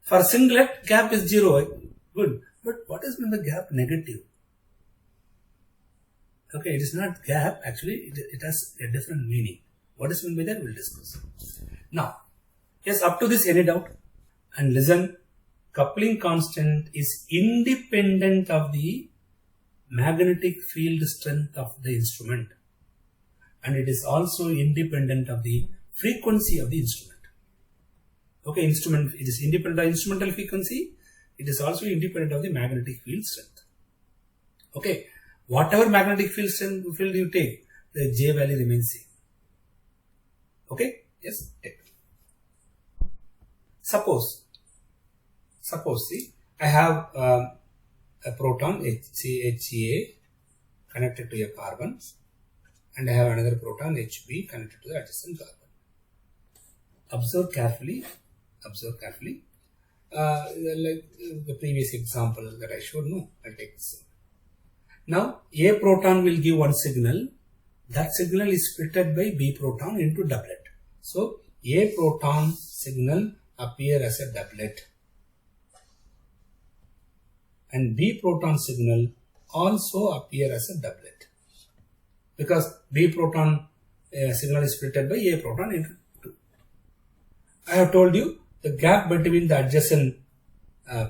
For singlet, gap is 0. Good. But what is meant by gap negative? Okay, it is not gap. Actually, it has a different meaning. What is meant by that? We'll discuss. Now, yes, up to this, any doubt? And listen, coupling constant is independent of the magnetic field strength of the instrument, and it is also independent of the frequency of the instrument. Okay, it is independent of instrumental frequency. It is also independent of the magnetic field strength. Okay, whatever magnetic field you take, the J value remains same. Okay, yes, take. Suppose see, I have a proton HCA connected to a carbon, and I have another proton HB connected to the adjacent carbon. Observe carefully. Like the previous example that I showed. No, I'll take this. Now A proton will give one signal. That signal is splitted by B proton into doublet. So A proton signal appear as a doublet, and B proton signal also appear as a doublet, because B proton signal is splitted by A proton into 2. I have told you the gap between the adjacent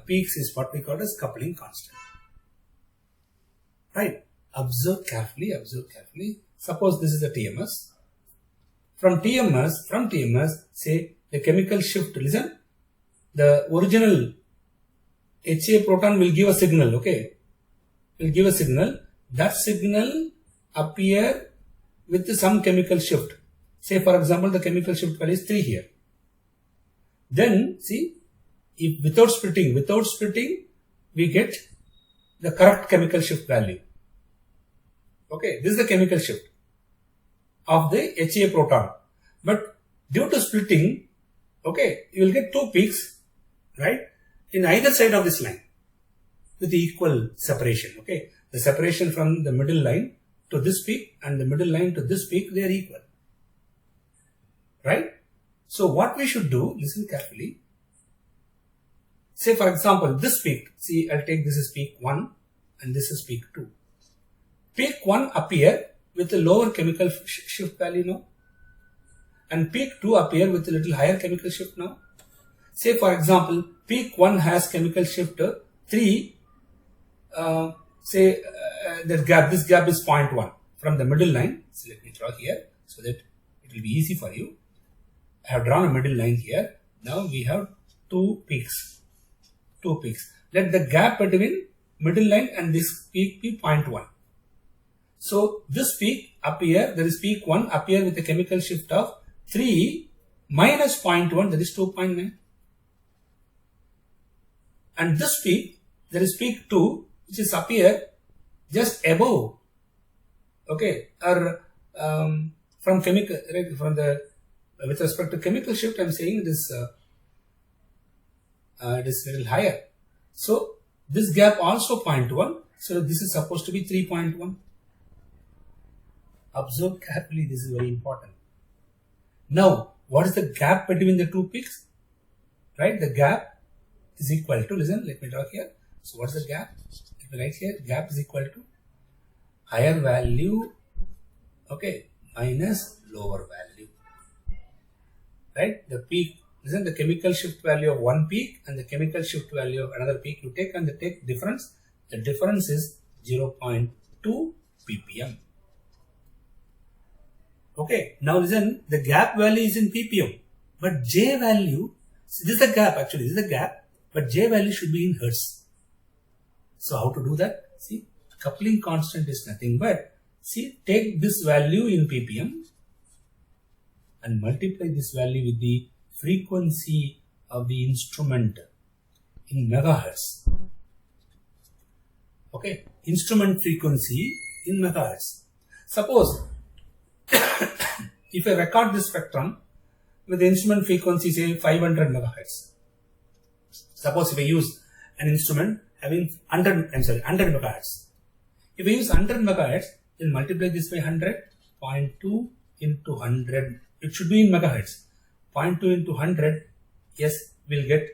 peaks is what we call as coupling constant. Right? Observe carefully. Suppose this is the TMS. From TMS, say the chemical shift. Listen, the original HA proton will give a signal. Okay, will give a signal. That signal appear with some chemical shift. Say for example, the chemical shift value is 3 here. Then see, if without splitting, we get the correct chemical shift value. Okay, this is the chemical shift of the HA proton. But due to splitting, okay, you will get 2 peaks, right, in either side of this line with equal separation. Okay, the separation from the middle line to this peak and the middle line to this peak, they are equal. Right? So what we should do, listen carefully. Say for example, this peak, see I'll take this is peak 1 and this is peak 2. Peak 1 appear with a lower chemical shift value now, and peak 2 appear with a little higher chemical shift now. Say for example, peak 1 has chemical shift 3, this gap is 0.1 from the middle line. So let me draw here so that it will be easy for you. I have drawn a middle line here. Now we have two peaks. Let the gap between middle line and this peak be 0.1. So this peak appear, there is peak 1 appear with a chemical shift of 3 minus 0.1, that is 2.9. And this peak, there is peak 2, which is appear just above, okay, or from chemical, right, from the, with respect to chemical shift, I am saying this, it is little higher. So this gap also 0.1, so this is supposed to be 3.1. Observe carefully, this is very important. Now, what is the gap between the two peaks? Right, the gap is equal to, listen, let me draw here. So what is the gap? Let me write here, gap is equal to higher value, okay, minus lower value. Right, the peak, listen, the chemical shift value of one peak and the chemical shift value of another peak you take, and the take difference. The difference is 0.2 ppm. Okay, now listen, the gap value is in ppm, but J value, see, this is the gap actually, this is the gap, but J value should be in hertz. So how to do that? See, coupling constant is nothing but, see, take this value in ppm and multiply this value with the frequency of the instrument in megahertz. Okay, instrument frequency in megahertz. Suppose if I record this spectrum with the instrument frequency say 500 megahertz. Suppose if I use an instrument having 100 megahertz. If I use 100 megahertz, then multiply this by 100, 0.2 into 100. It should be in megahertz. 0.2 into 100, yes, we'll get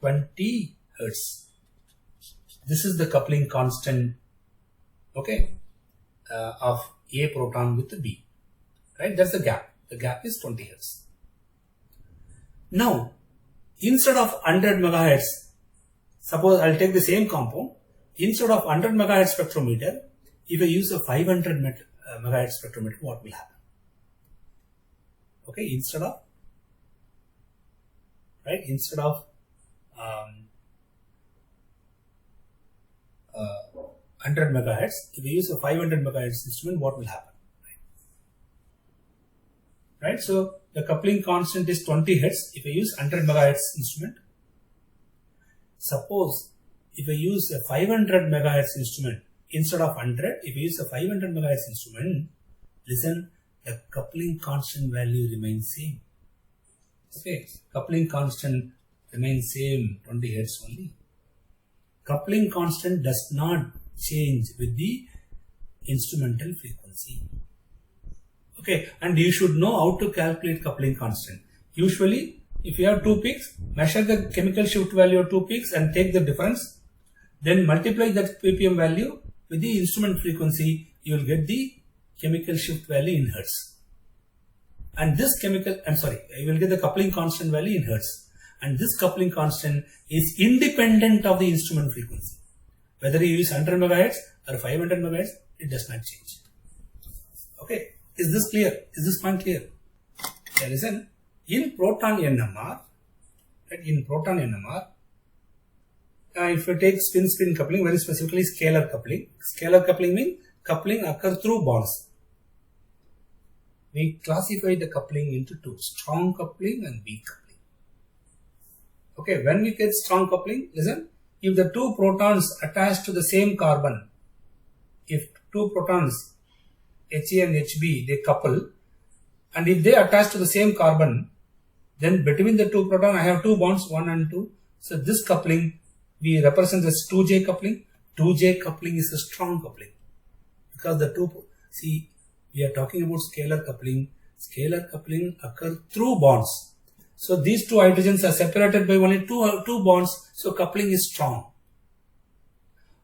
20 hertz. This is the coupling constant, okay, of A proton with the B. Right, that's the gap. The gap is 20 hertz. Now, instead of 100 megahertz, suppose I'll take the same compound. Instead of 100 megahertz spectrometer, if I use a 500 megahertz spectrometer, what will happen? Okay, instead of 100 megahertz, if you use a 500 megahertz instrument, what will happen? Right, so the coupling constant is 20 hertz if I use 100 megahertz instrument. Suppose if I use a 500 megahertz instrument instead of 100, if I use a 500 megahertz instrument, listen, the coupling constant value remains same. Okay, coupling constant remains same, 20 hertz only. Coupling constant does not change with the instrumental frequency. Okay, and you should know how to calculate coupling constant. Usually, if you have two peaks, measure the chemical shift value of two peaks and take the difference. Then multiply that ppm value with the instrument frequency, you will get the chemical shift value in hertz. And this you will get the coupling constant value in hertz. And this coupling constant is independent of the instrument frequency. Whether you use 100 megahertz or 500 megahertz, it does not change. Okay, is this clear? Is this point clear? Yeah, listen, in proton NMR, if you take spin-spin coupling, very specifically scalar coupling means coupling occurs through bonds. We classify the coupling into two, strong coupling and weak coupling. Okay, when we get strong coupling, listen, if the two protons attach to the same carbon, if two protons, Ha and Hb, they couple, and if they attach to the same carbon, then between the two protons, I have two bonds, 1 and 2. So this coupling, we represent as 2J coupling. 2J coupling is a strong coupling because the two, See, we are talking about scalar coupling. Scalar coupling occurs through bonds. So these two hydrogens are separated by only two bonds. So coupling is strong.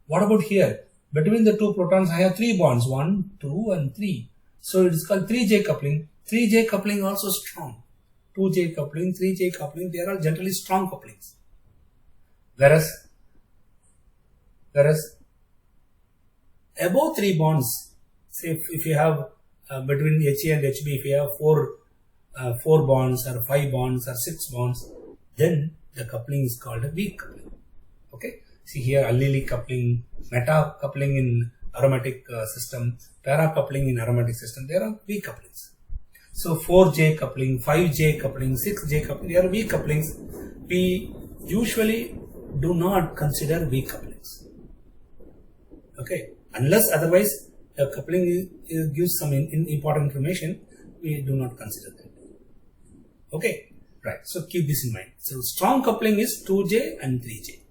What about here? Between the two protons, I have three bonds. 1, 2, and 3. So it is called 3J coupling. 3J coupling also strong. 2J coupling, 3J coupling, they are all generally strong couplings. Whereas above 3 bonds, say if you have between Ha and Hb, if you have 4 bonds or 5 bonds or 6 bonds, then the coupling is called a weak coupling. Okay. See here, allylic coupling, meta coupling in aromatic system, para coupling in aromatic system, there are weak couplings. So 4J coupling, 5J coupling, 6J coupling, they are weak couplings. We usually do not consider weak couplings. Okay, unless otherwise the coupling gives some important information, we do not consider that. Okay, right. So keep this in mind. So strong coupling is 2J and 3J.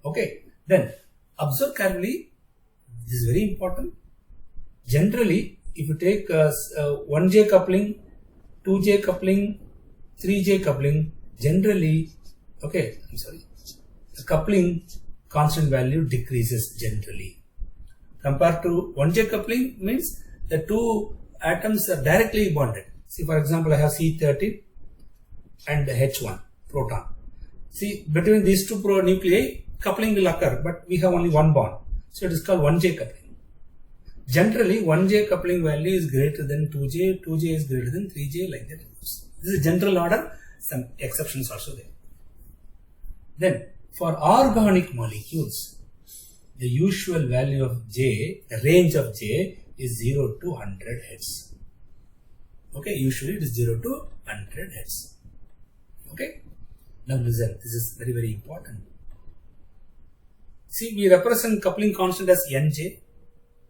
Okay, then observe carefully. This is very important. Generally, if you take 1J coupling, 2J coupling, 3J coupling, generally, okay, I'm sorry, the coupling constant value decreases generally. Compared to 1J coupling means the two atoms are directly bonded. See, for example, I have C13 and H1 proton. See, between these two nuclei, coupling will occur, but we have only one bond. So it is called 1J coupling. Generally, 1J coupling value is greater than 2J, 2J is greater than 3J, like that. This is general order, some exceptions also there. Then, for organic molecules, the usual value of J, the range of J is 0 to 100 Hz. Okay, usually it is 0 to 100 Hz. Okay, now listen, this is very, very important. See, we represent coupling constant as Nj,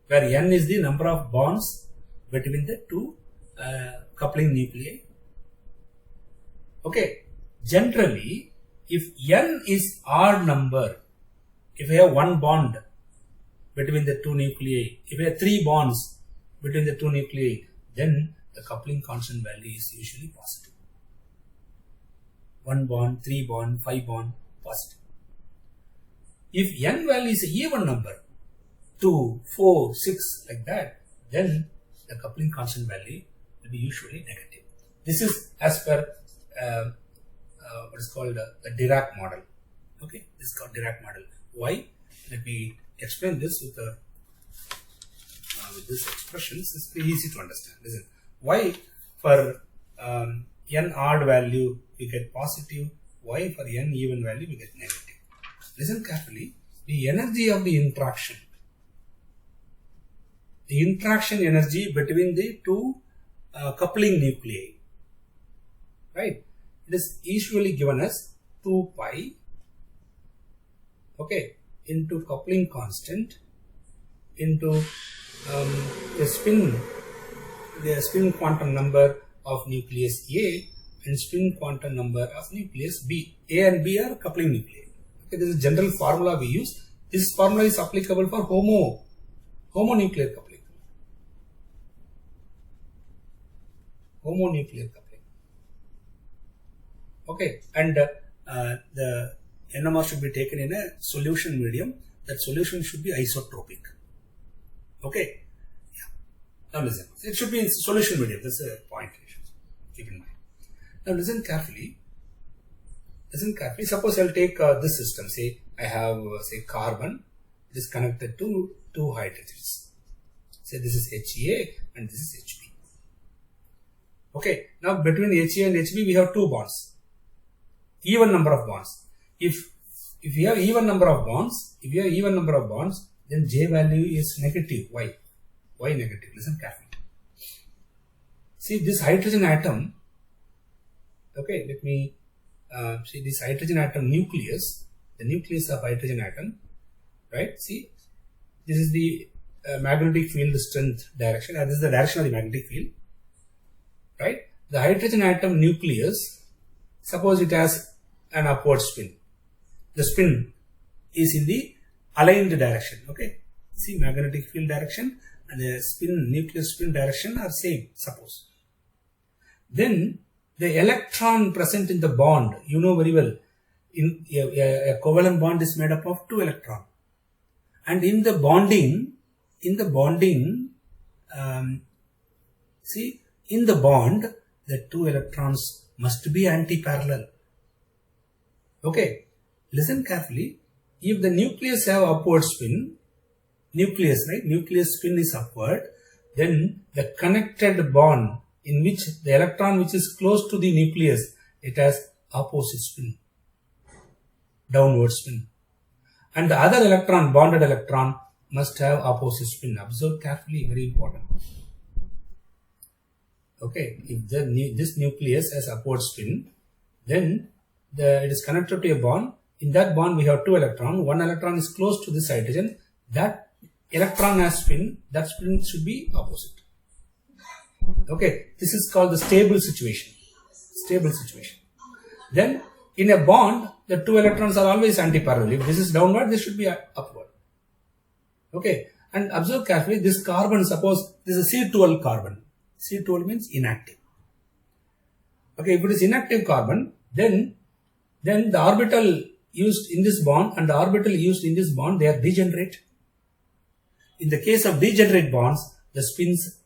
where N is the number of bonds between the two coupling nuclei. Okay, generally, if N is odd number, if we have one bond between the two nuclei, if we have 3 bonds between the two nuclei, then the coupling constant value is usually positive. 1 bond, 3 bond, 5 bond, positive. If N value is an even number, 2, 4, 6, like that, then the coupling constant value will be usually negative. This is as per what is called the Dirac model. Okay, this is called Dirac model. Why? Let me explain this with this expression. It's very easy to understand. Listen, why for N odd value we get positive, why for N even value we get negative? Listen carefully. The energy of the interaction energy between the two coupling nuclei, right? It is usually given as 2 pi, okay, into coupling constant into the spin quantum number of nucleus A and spin quantum number of nucleus B. A and B are coupling nuclei. Okay, this is a general formula we use. This formula is applicable for homonuclear coupling. Homonuclear coupling. Okay, and the NMR should be taken in a solution medium. That solution should be isotropic. Okay. Yeah. Now listen. It should be in solution medium. That's a point you should keep in mind. Now listen carefully. Listen carefully. Suppose I'll take this system. Say I have say carbon. It is connected to 2 hydrogens. Say this is HA and this is HB. Okay. Now between HA and HB we have 2 bonds. Even number of bonds. If you have even number of bonds, then J value is negative. Why? Why negative? Listen carefully. See this hydrogen atom. Okay, let me see this hydrogen atom nucleus. The nucleus of hydrogen atom, right? See, this is the magnetic field strength direction. This is the direction of the magnetic field, right? The hydrogen atom nucleus, suppose it has an upward spin. The spin is in the aligned direction. Okay, see magnetic field direction and the nuclear spin direction are same, suppose. Then the electron present in the bond, you know very well, in a covalent bond is made up of 2 electrons. And in the bonding, in the bond, the 2 electrons must be anti-parallel. Okay, listen carefully. If the nucleus have upward spin, nucleus spin is upward, then the connected bond in which the electron which is close to the nucleus, it has opposite spin, downward spin. And the other electron, bonded electron, must have opposite spin. Observe carefully, very important. Okay, if this nucleus has upward spin, then it is connected to a bond. In that bond we have 2 electrons. 1 electron is close to this hydrogen. That electron has spin. That spin should be opposite. Okay, this is called the stable situation. Stable situation. Then in a bond, the 2 electrons are always anti-parallel. If this is downward, this should be upward. Okay, and observe carefully. This carbon, suppose this is C12 carbon. C12 means inactive. Okay, if it is inactive carbon, then the orbital used in this bond and the orbital used in this bond, they are degenerate. In the case of degenerate bonds, the spins,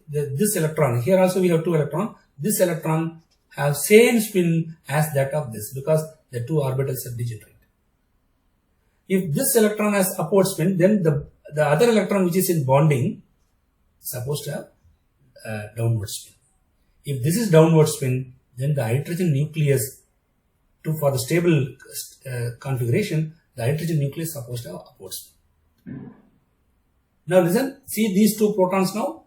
this electron, here also we have 2 electrons, this electron have same spin as that of this, because the 2 orbitals are degenerate. If this electron has upward spin, then the other electron which is in bonding is supposed to have downward spin. If this is downward spin, then the hydrogen nucleus, for the stable configuration, the hydrogen nucleus is supposed to have upward spin. Now listen, see these 2 protons now,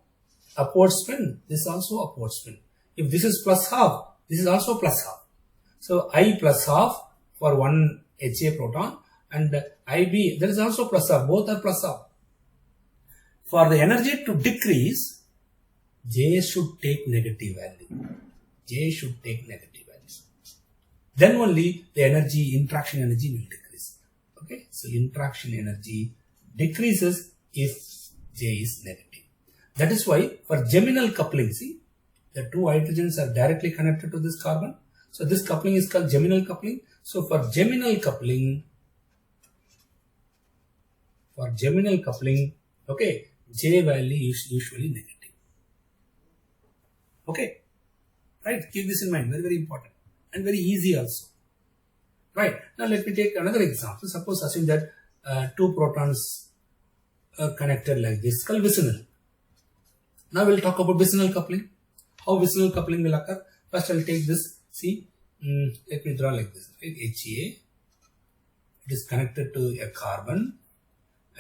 upward spin, this is also upward spin. If this is plus half, this is also plus half. So I plus half for 1 HA proton, and IB, there is also plus half, both are plus half. For the energy to decrease, J should take negative value. J should take negative values. Then only the interaction energy will decrease. Okay, so interaction energy decreases if J is negative. That is why for geminal coupling, see, the 2 hydrogens are directly connected to this carbon. So this coupling is called geminal coupling. So for geminal coupling, okay, J value is usually negative. Okay, right, keep this in mind, very, very important and very easy also. Right, now let me take another example. Suppose assume that 2 protons are connected like this, called vicinal. Now we'll talk about vicinal coupling. How vicinal coupling will occur? First I'll take this, see, let me draw like this, right? HA, it is connected to a carbon,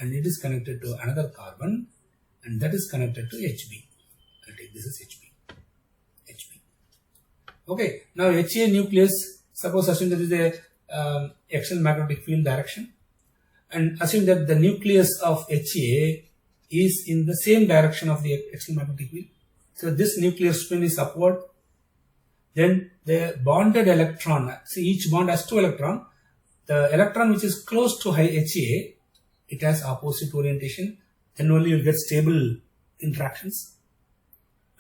and it is connected to another carbon, and that is connected to HB. I'll take this as HB. Okay, now HA nucleus, suppose assume that is a external magnetic field direction, and assume that the nucleus of HA is in the same direction of the external magnetic field. So this nuclear spin is upward. Then the bonded electron, see each bond has 2 electrons. The electron which is close to HA, it has opposite orientation. Then only you will get stable interactions.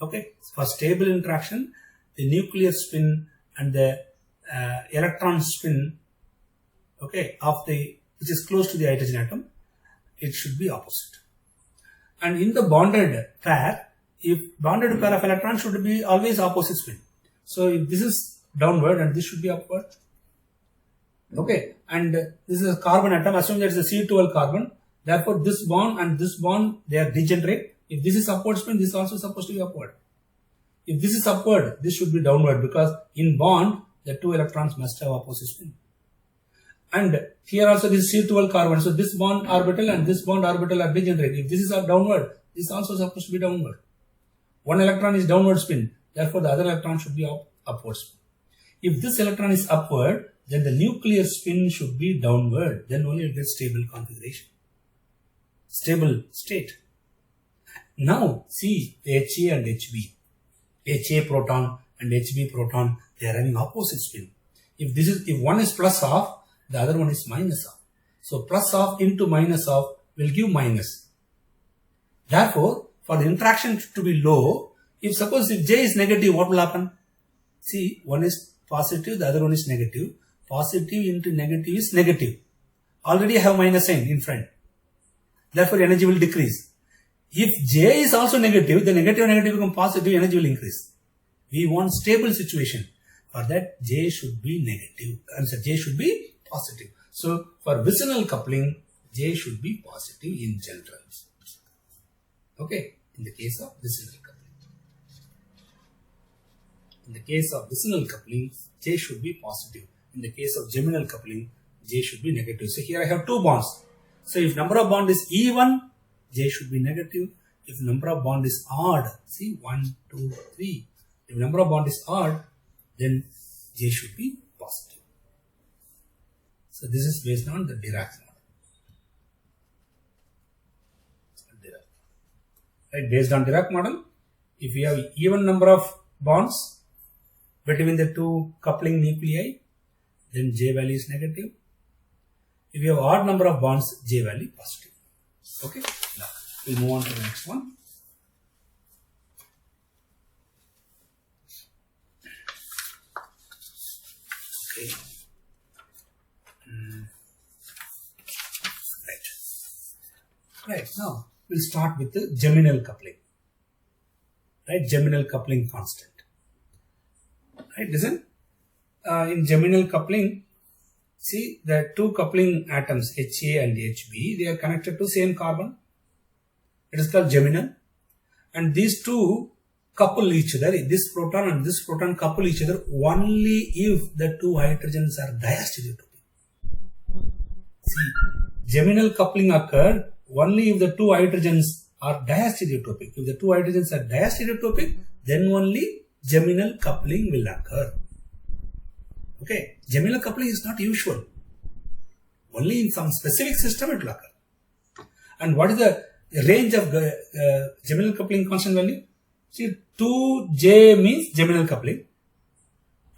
Okay, for stable interaction, the nuclear spin and the electron spin, okay, which is close to the hydrogen atom, it should be opposite. And in the bonded pair, if bonded pair of electrons should be always opposite spin. So if this is downward and this should be upward. Okay, and this is a carbon atom, assume that it's a C12 carbon. Therefore this bond and this bond, they are degenerate. If this is upward spin, this is also supposed to be upward. If this is upward, this should be downward, because in bond, the 2 electrons must have opposite spin. And here also this is C12 carbon. So this bond orbital and this bond orbital are degenerate. If this is downward, this is also supposed to be downward. 1 electron is downward spin. Therefore, the other electron should be upward spin. If this electron is upward, then the nuclear spin should be downward. Then only you get stable configuration. Stable state. Now, see the HA and HB. HA proton and HB proton, they are having opposite spin. If one is plus half, the other one is minus half. So plus half into minus half will give minus. Therefore, for the interaction to be low, if suppose if J is negative, what will happen? See, one is positive, the other one is negative. Positive into negative is negative. Already I have minus sign in front. Therefore, energy will decrease. If J is also negative, the negative and negative become positive, energy will increase. We want stable situation. For that, J should be negative. Answer, J should be positive. So, for vicinal coupling, J should be positive in general. Okay, in the case of vicinal coupling. In the case of vicinal coupling, J should be positive. In the case of geminal coupling, J should be negative. So, here I have two bonds. So, if number of bond is even, J should be negative. If number of bond is odd, see 1, 2, 3. If number of bond is odd, then J should be positive. So this is based on the Dirac model. Right, based on Dirac model, if you have even number of bonds between the two coupling nuclei, then J value is negative. If you have odd number of bonds, J value positive. Okay, now we'll move on to the next one. Okay. Right, now we'll start with the geminal coupling. Right, geminal coupling constant. Right, listen. In geminal coupling, see the two coupling atoms HA and HB, they are connected to same carbon. It is called geminal. And these two couple each other. This proton and this proton couple each other only if the two hydrogens are diastereotopic. See, geminal coupling occurred only if the two hydrogens are diastereotopic. If the two hydrogens are diastereotopic, then only geminal coupling will occur. Okay, geminal coupling is not usual. Only in some specific system it will occur. And what is the range of geminal coupling constant value? See, 2J means geminal coupling.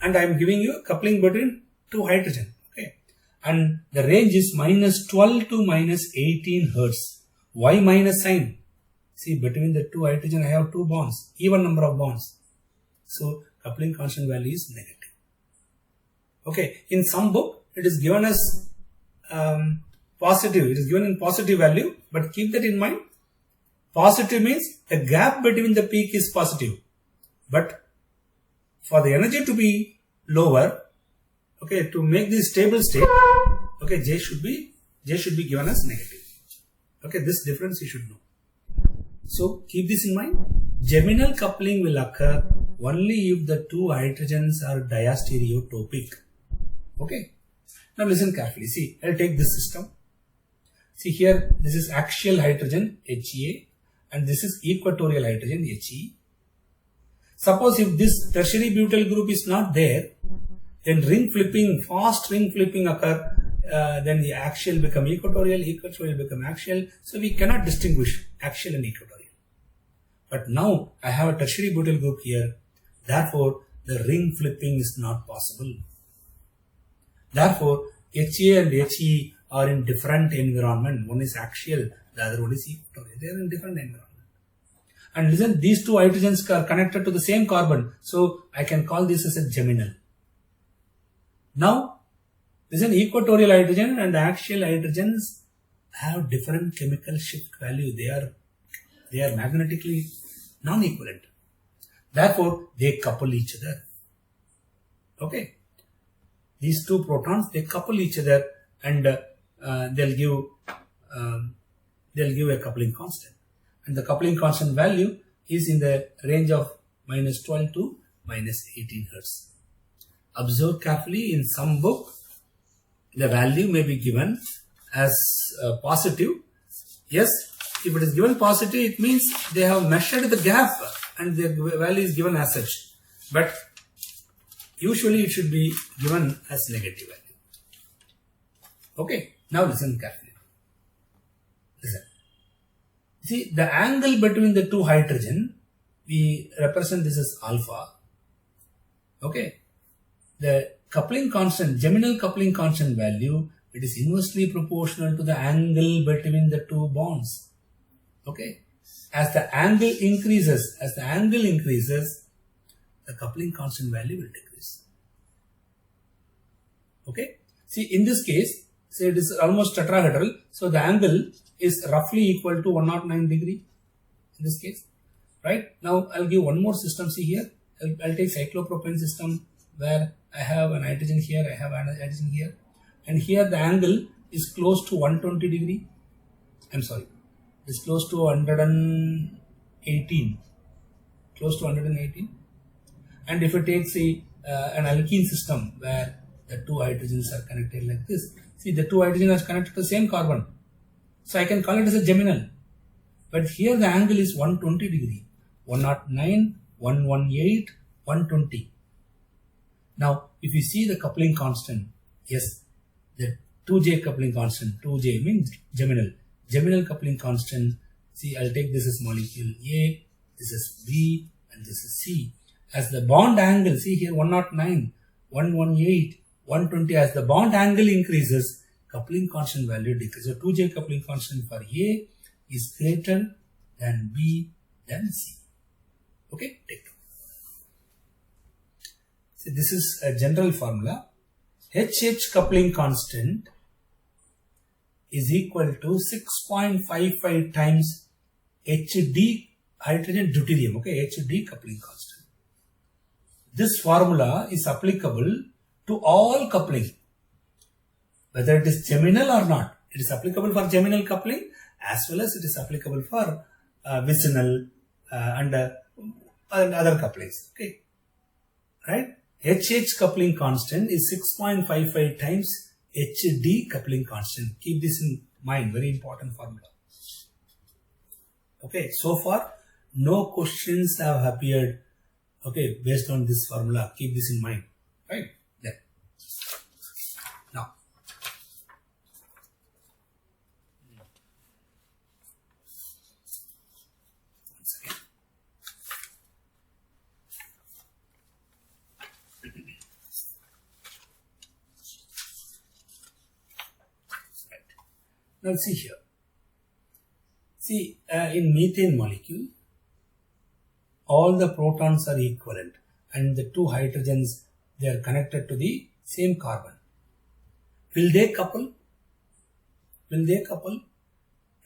And I am giving you coupling between two hydrogen. Okay. And the range is minus 12 to minus 18 Hertz. Why minus sign? See, between the two hydrogen I have two bonds, even number of bonds. So, coupling constant value is negative. Okay, in some book it is given as positive. It is given in positive value, but keep that in mind. Positive means the gap between the peak is positive, but for the energy to be lower, okay, to make this stable state, okay, J should be given as negative. Okay, this difference you should know. So keep this in mind. Geminal coupling will occur only if the two hydrogens are diastereotopic. Okay. Now listen carefully. See, I'll take this system. See here, this is axial hydrogen HEA and this is equatorial hydrogen HE. Suppose if this tertiary butyl group is not there, then ring flipping, fast ring flipping occur, then the axial become equatorial, equatorial become axial. So we cannot distinguish axial and equatorial. But now I have a tertiary butyl group here. Therefore, the ring flipping is not possible. Therefore, HA and HE are in different environment. One is axial, the other one is equatorial. They are in different environment. And listen, these two hydrogens are connected to the same carbon. So, I can call this as a geminal. Now, listen, equatorial hydrogen and axial hydrogens have different chemical shift value. They are magnetically non-equivalent. Therefore, they couple each other. Okay. These two protons, they couple each other and they'll give a coupling constant. And the coupling constant value is in the range of minus 12 to minus 18 Hertz. Observe carefully, in some book, the value may be given as positive. Yes, if it is given positive, it means they have measured the gap and the value is given as such. But usually it should be given as negative value. Okay, now listen carefully. Listen. See, the angle between the two hydrogen, we represent this as alpha. Okay. The coupling constant, geminal coupling constant value, it is inversely proportional to the angle between the two bonds. Okay. as the angle increases, the coupling constant value will decrease. Okay. See, in this case, say it is almost tetrahedral, so the angle is roughly equal to 109 degree in this case. Right. Now I'll give one more system. See here, I'll take cyclopropane system where I have an hydrogen here, I have an hydrogen here, and here the angle is close to 120 degree. I'm sorry, it's close to 118. Close to 118. And if you take, say, an alkene system where the two hydrogens are connected like this, see, the two hydrogens are connected to the same carbon, so I can call it as a geminal. But here the angle is 120 degree, 109, 118, 120. Now, if you see the coupling constant, yes, the 2J coupling constant, 2J means geminal. Geminal coupling constant, see, I'll take this as molecule A, this is B, and this is C. As the bond angle, see here 109, 118, 120, as the bond angle increases, coupling constant value decreases. So 2J coupling constant for A is greater than B than C. Okay, take two. So this is a general formula. HH coupling constant is equal to 6.55 times HD hydrogen deuterium. Okay, HD coupling constant. This formula is applicable to all coupling, whether it is geminal or not. It is applicable for geminal coupling as well as it is applicable for vicinal and other couplings. Okay, right? HH coupling constant is 6.55 times HD coupling constant. Keep this in mind, very important formula. Okay, so far no questions have appeared, okay, based on this formula. Keep this in mind, right? Then now once again, now see here. See, in methane molecule, all the protons are equivalent and the two hydrogens, they are connected to the same carbon. Will they couple?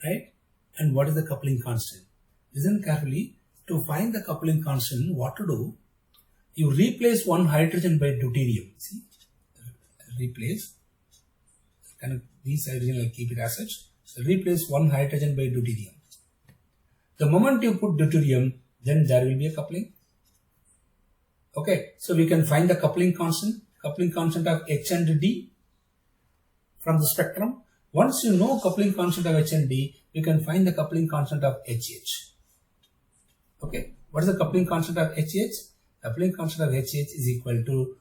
Right? And what is the coupling constant? Listen carefully. To find the coupling constant, what to do? You replace one hydrogen by deuterium. See, replace. These hydrogen, I'll keep it as such. So replace one hydrogen by deuterium. The moment you put deuterium, then there will be a coupling. Okay, so we can find the coupling constant of H and D from the spectrum. Once you know coupling constant of H and D, you can find the coupling constant of HH. Okay, what is the coupling constant of HH? Coupling constant of HH is equal to,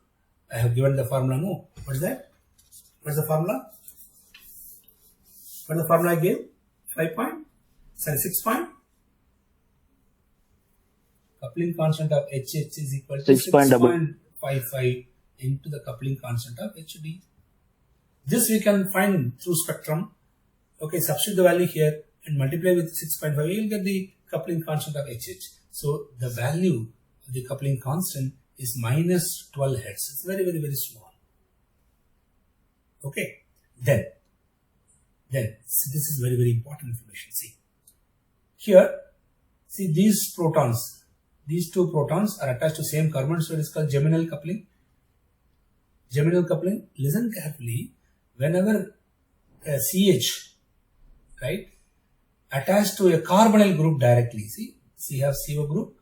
I have given the formula, no? What is that? What is the formula? What is the formula I gave? 6 point. Coupling constant of HH is equal to 6.55 into the coupling constant of HD. This we can find through spectrum. Okay, substitute the value here and multiply with 6.5, you will get the coupling constant of HH. So the value of the coupling constant is minus 12 hertz. It's very, very, very small. Okay, then so this is very, very important information. See here, see these protons, these two protons are attached to same carbon, so it is called geminal coupling. Geminal coupling, listen carefully, whenever CH, right, attached to a carbonyl group directly, see we have CO group,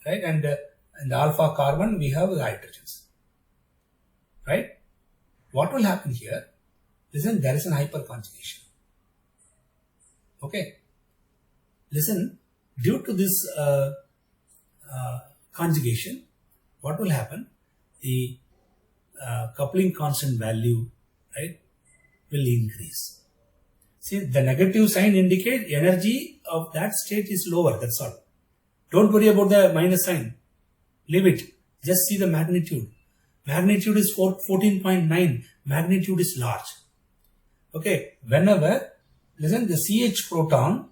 right, and in the alpha carbon we have hydrogens, right. What will happen here? Listen, there is an hyperconjugation. Okay, listen, due to this conjugation, what will happen? The coupling constant value, right, will increase. See, the negative sign indicate energy of that state is lower, that's all. Don't worry about the minus sign. Leave it. Just see the magnitude. Magnitude is 14.9. Magnitude is large. Okay, whenever, listen, the CH proton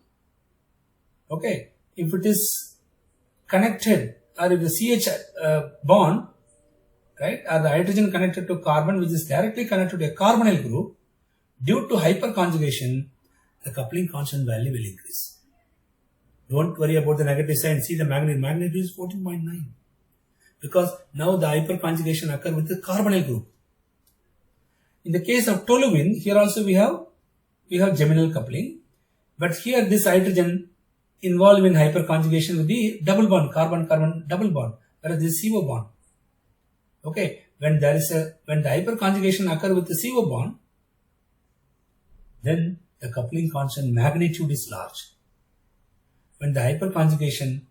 Okay, if it is connected, or if the CH bond, right, or the hydrogen connected to carbon which is directly connected to a carbonyl group, due to hyperconjugation, the coupling constant value will increase. Don't worry about the negative sign. See the magnitude is 14.9. Because now the hyperconjugation occurs with the carbonyl group. In the case of toluene, here also we have geminal coupling. But here this hydrogen involved in hyperconjugation with the double bond, carbon-carbon double bond, whereas this CO bond. Okay, when the hyperconjugation occurs with the CO bond, then the coupling constant magnitude is large. When the hyperconjugation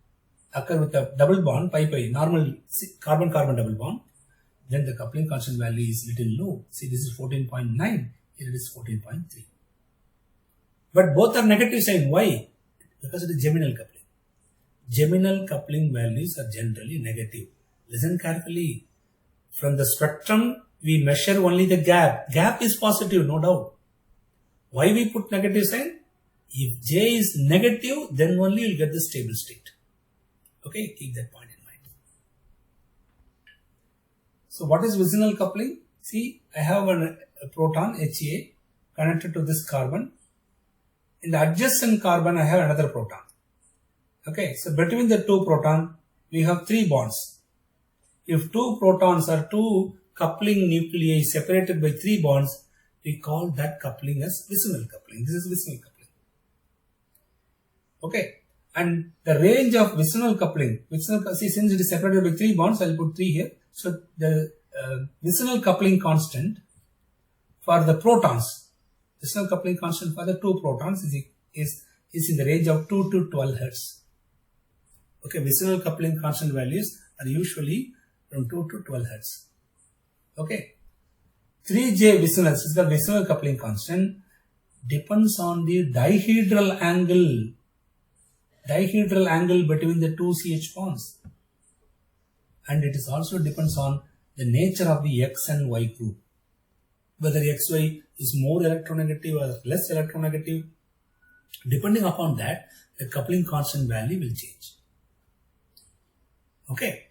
occurs with a double bond, pi, normal carbon-carbon double bond, then the coupling constant value is little low. See, this is 14.9, here it is 14.3. But both are negative sign. Why? Because it is geminal coupling. Geminal coupling values are generally negative. Listen carefully. From the spectrum, we measure only the gap. Gap is positive, no doubt. Why we put negative sign? If J is negative, then only you will get the stable state. Okay, keep that point in mind. So what is vicinal coupling? See, I have a proton HA connected to this carbon. In the adjacent carbon, I have another proton. Okay, so between the two protons, we have 3 bonds. If 2 protons or 2 coupling nuclei separated by 3 bonds, we call that coupling as vicinal coupling. This is vicinal coupling. Okay, and the range of vicinal coupling, see, since it is separated by 3 bonds, I will put 3 here. So the vicinal coupling constant for the protons, vicinal coupling constant for the 2 protons is in the range of 2 to 12 Hertz. Okay, vicinal coupling constant values are usually from 2 to 12 Hertz. Okay, 3J vicinal, is the vicinal coupling constant, depends on the dihedral angle between the 2 CH bonds, and it is also depends on the nature of the X and Y group, whether XY is more electronegative or less electronegative. Depending upon that, the coupling constant value will change. Okay,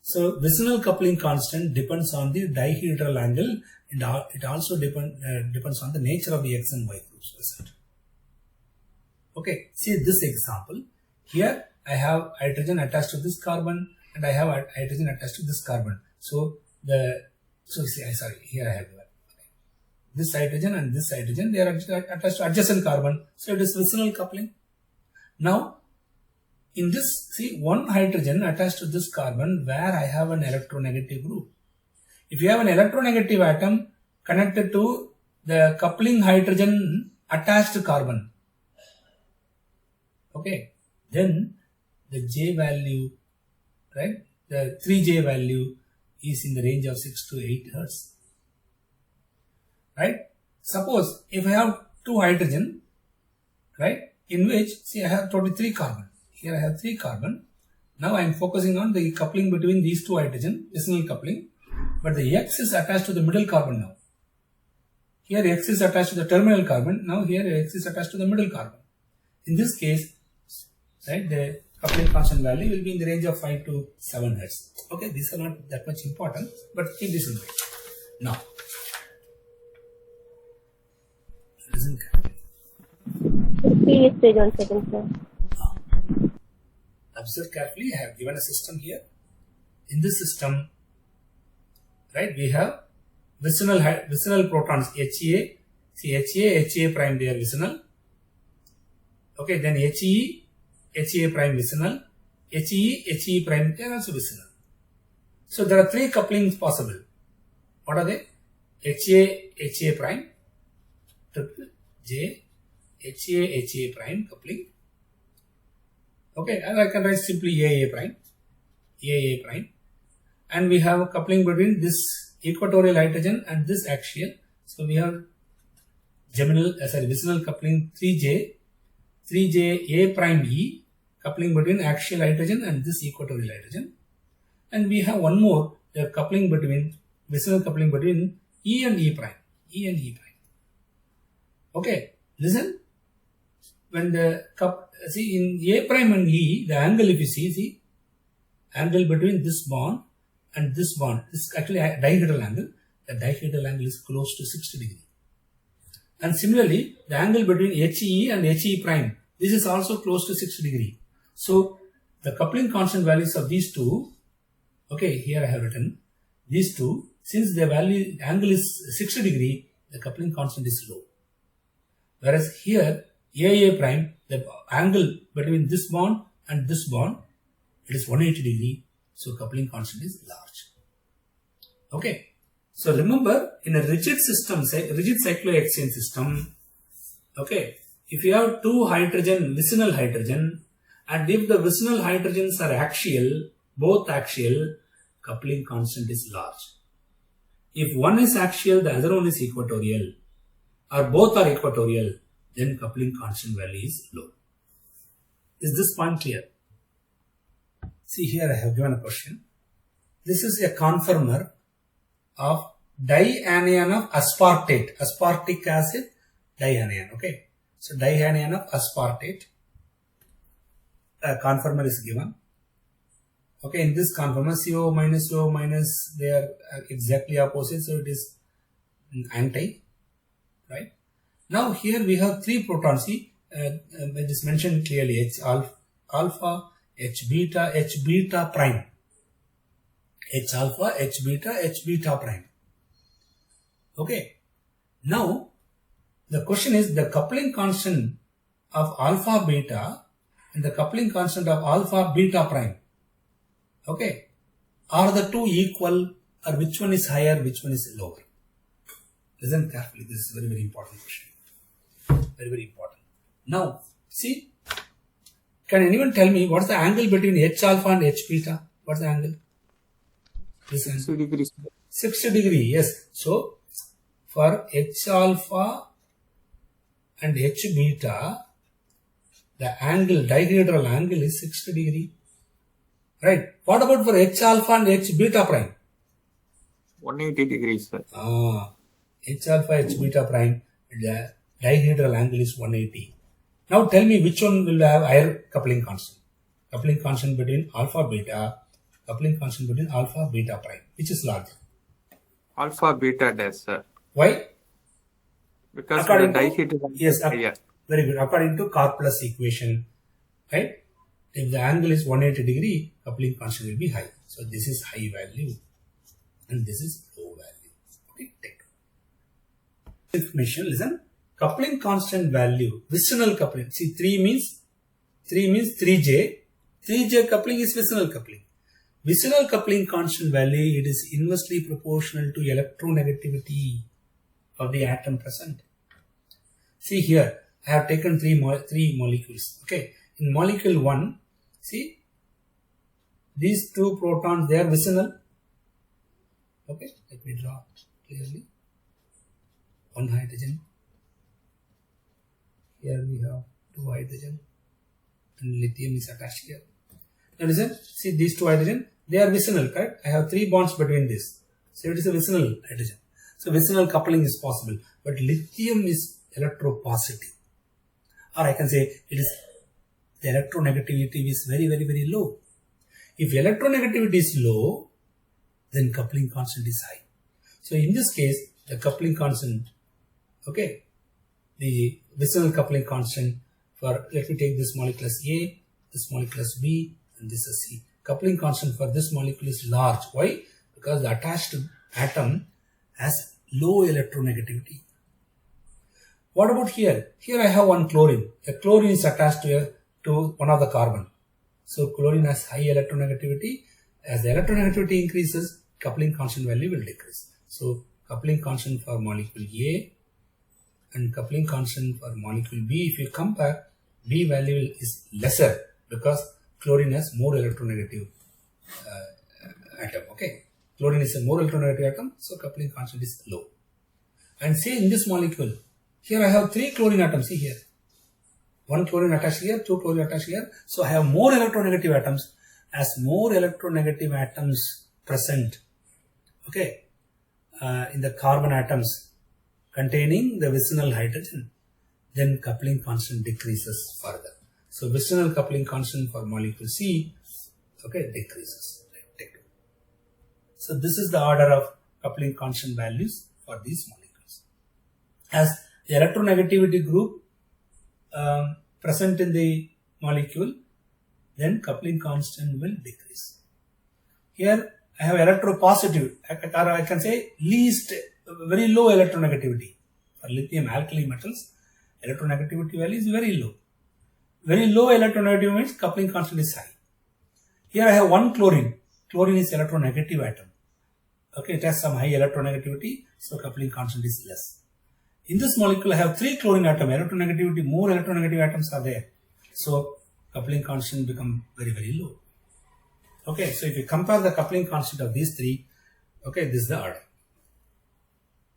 so vicinal coupling constant depends on the dihedral angle, and it also depends on the nature of the X and Y groups present. Okay, see this example. Here I have hydrogen attached to this carbon, and I have hydrogen attached to this carbon. So here I have this hydrogen and this hydrogen, they are attached to adjacent carbon. So it is vicinal coupling. Now, in this, see, one hydrogen attached to this carbon where I have an electronegative group. If you have an electronegative atom connected to the coupling hydrogen attached to carbon, okay, then the J value, right, the 3J value is in the range of 6 to 8 Hertz. Right? Suppose if I have 2 hydrogen, right, in which, see, I have 23 carbon. Here I have 3 carbon. Now I am focusing on the coupling between these 2 hydrogen, vicinal coupling, but the X is attached to the middle carbon now. Here X is attached to the terminal carbon. Now here X is attached to the middle carbon. In this case, right, the coupling constant value will be in the range of 5 to 7 Hertz. Okay, these are not that much important, but keep this in mind. Now, listen carefully. Please stay 1 second, sir. Observe carefully. I have given a system here. In this system, right, we have vicinal protons HA. See, HA prime, they are vicinal. Okay, then HE prime vicinal. HE prime, they are also vicinal. So there are 3 couplings possible. What are they? HA prime, triple J, HA prime coupling. Okay, and I can write simply AA prime, and we have a coupling between this equatorial hydrogen and this axial. So we have vicinal coupling 3J A prime E, coupling between axial hydrogen and this equatorial hydrogen, and we have one more, the coupling between vicinal coupling between E and E prime. Okay, listen. when the see in A prime and E, the angle if you see angle between this bond and this bond, this is actually a dihedral angle. The dihedral angle is close to 60 degree. And similarly, the angle between HE and HE prime, this is also close to 60 degree. So the coupling constant values of these two, okay, here I have written these two, since the angle is 60 degree, the coupling constant is low. Whereas here, AA prime, the angle between this bond and this bond, it is 180 degree, so coupling constant is large. Okay. So remember, in a rigid system, rigid cyclohexane system, okay, if you have two vicinal hydrogen, and if the vicinal hydrogens are axial, both axial, coupling constant is large. If one is axial, the other one is equatorial, or both are equatorial, then coupling constant value is low. Is this point clear? See, here I have given a question. This is a conformer of dianion of aspartate, aspartic acid, dianion, okay. So dianion of aspartate, a conformer is given. Okay, in this conformer, CO minus, they are exactly opposite, so it is anti, right? Now here we have three protons, see, it is mentioned clearly, H alpha, H beta prime. H alpha, H beta prime. Okay. Now, the question is the coupling constant of alpha beta and the coupling constant of alpha beta prime. Okay. Are the two equal, or which one is higher, which one is lower? Listen carefully. This is a very, very important question. Very, very important. Now, see, can anyone tell me what's the angle between H alpha and H beta? What's the angle? 60 degrees. 60 degree, yes. So, for H alpha and H beta, the angle, dihedral angle is 60 degree. Right. What about for H alpha and H beta prime? 180 degrees, sir. H alpha, H beta prime, the dihedral angle is 180. Now tell me which one will have higher coupling constant? Coupling constant between alpha beta, coupling constant between alpha beta prime, which is larger? Alpha beta dash, sir. Why? Because According the to, dihedral yes, yeah. very good. According to Karplus equation, right? If the angle is 180 degree, coupling constant will be high. So this is high value and this is low value. Okay, take information. Listen, coupling constant value, vicinal coupling. See, 3 means 3J. 3J coupling is vicinal coupling. Vicinal coupling constant value, it is inversely proportional to electronegativity of the atom present. See here, I have taken three molecules. Okay, in molecule 1, see, these two protons, they are vicinal. Okay, let me draw clearly. One hydrogen. Here we have two hydrogen and lithium is attached here. Now listen, see these two hydrogen, they are vicinal, correct? I have 3 bonds between this. So it is a vicinal hydrogen. So vicinal coupling is possible, but lithium is electropositive. Or I can say it is the electronegativity is very, very, very low. If electronegativity is low, then coupling constant is high. So in this case, the coupling constant, okay, the vicinal coupling constant for, let me take this molecule as A, this molecule as B, and this as C. Coupling constant for this molecule is large. Why? Because the attached atom has low electronegativity. What about here? Here I have one chlorine. A chlorine is attached to one of the carbon. So chlorine has high electronegativity. As the electronegativity increases, coupling constant value will decrease. So coupling constant for molecule A and coupling constant for molecule B, if you compare, B value is lesser because chlorine has more electronegative atom. Okay, chlorine is a more electronegative atom, so coupling constant is low. And say in this molecule, here I have 3 chlorine atoms. See here, 1 chlorine attached here, 2 chlorine attached here. So I have more electronegative atoms. As more electronegative atoms present, okay, in the carbon atoms containing the vicinal hydrogen, then coupling constant decreases further. So Wissenel coupling constant for molecule C, okay, decreases. Right, take 2. So this is the order of coupling constant values for these molecules. As the electronegativity group present in the molecule, then coupling constant will decrease. Here I have electropositive, or I can say least, very low electronegativity. For lithium alkali metals, electronegativity value is very low. Very low electronegativity means coupling constant is high. Here I have one chlorine. Chlorine is electronegative atom. Okay, it has some high electronegativity, so coupling constant is less. In this molecule, I have 3 chlorine atoms. Electronegativity, more electronegative atoms are there. So coupling constant become very, very low. Okay, so if you compare the coupling constant of these 3, okay, this is the order.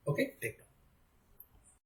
Okay, take note.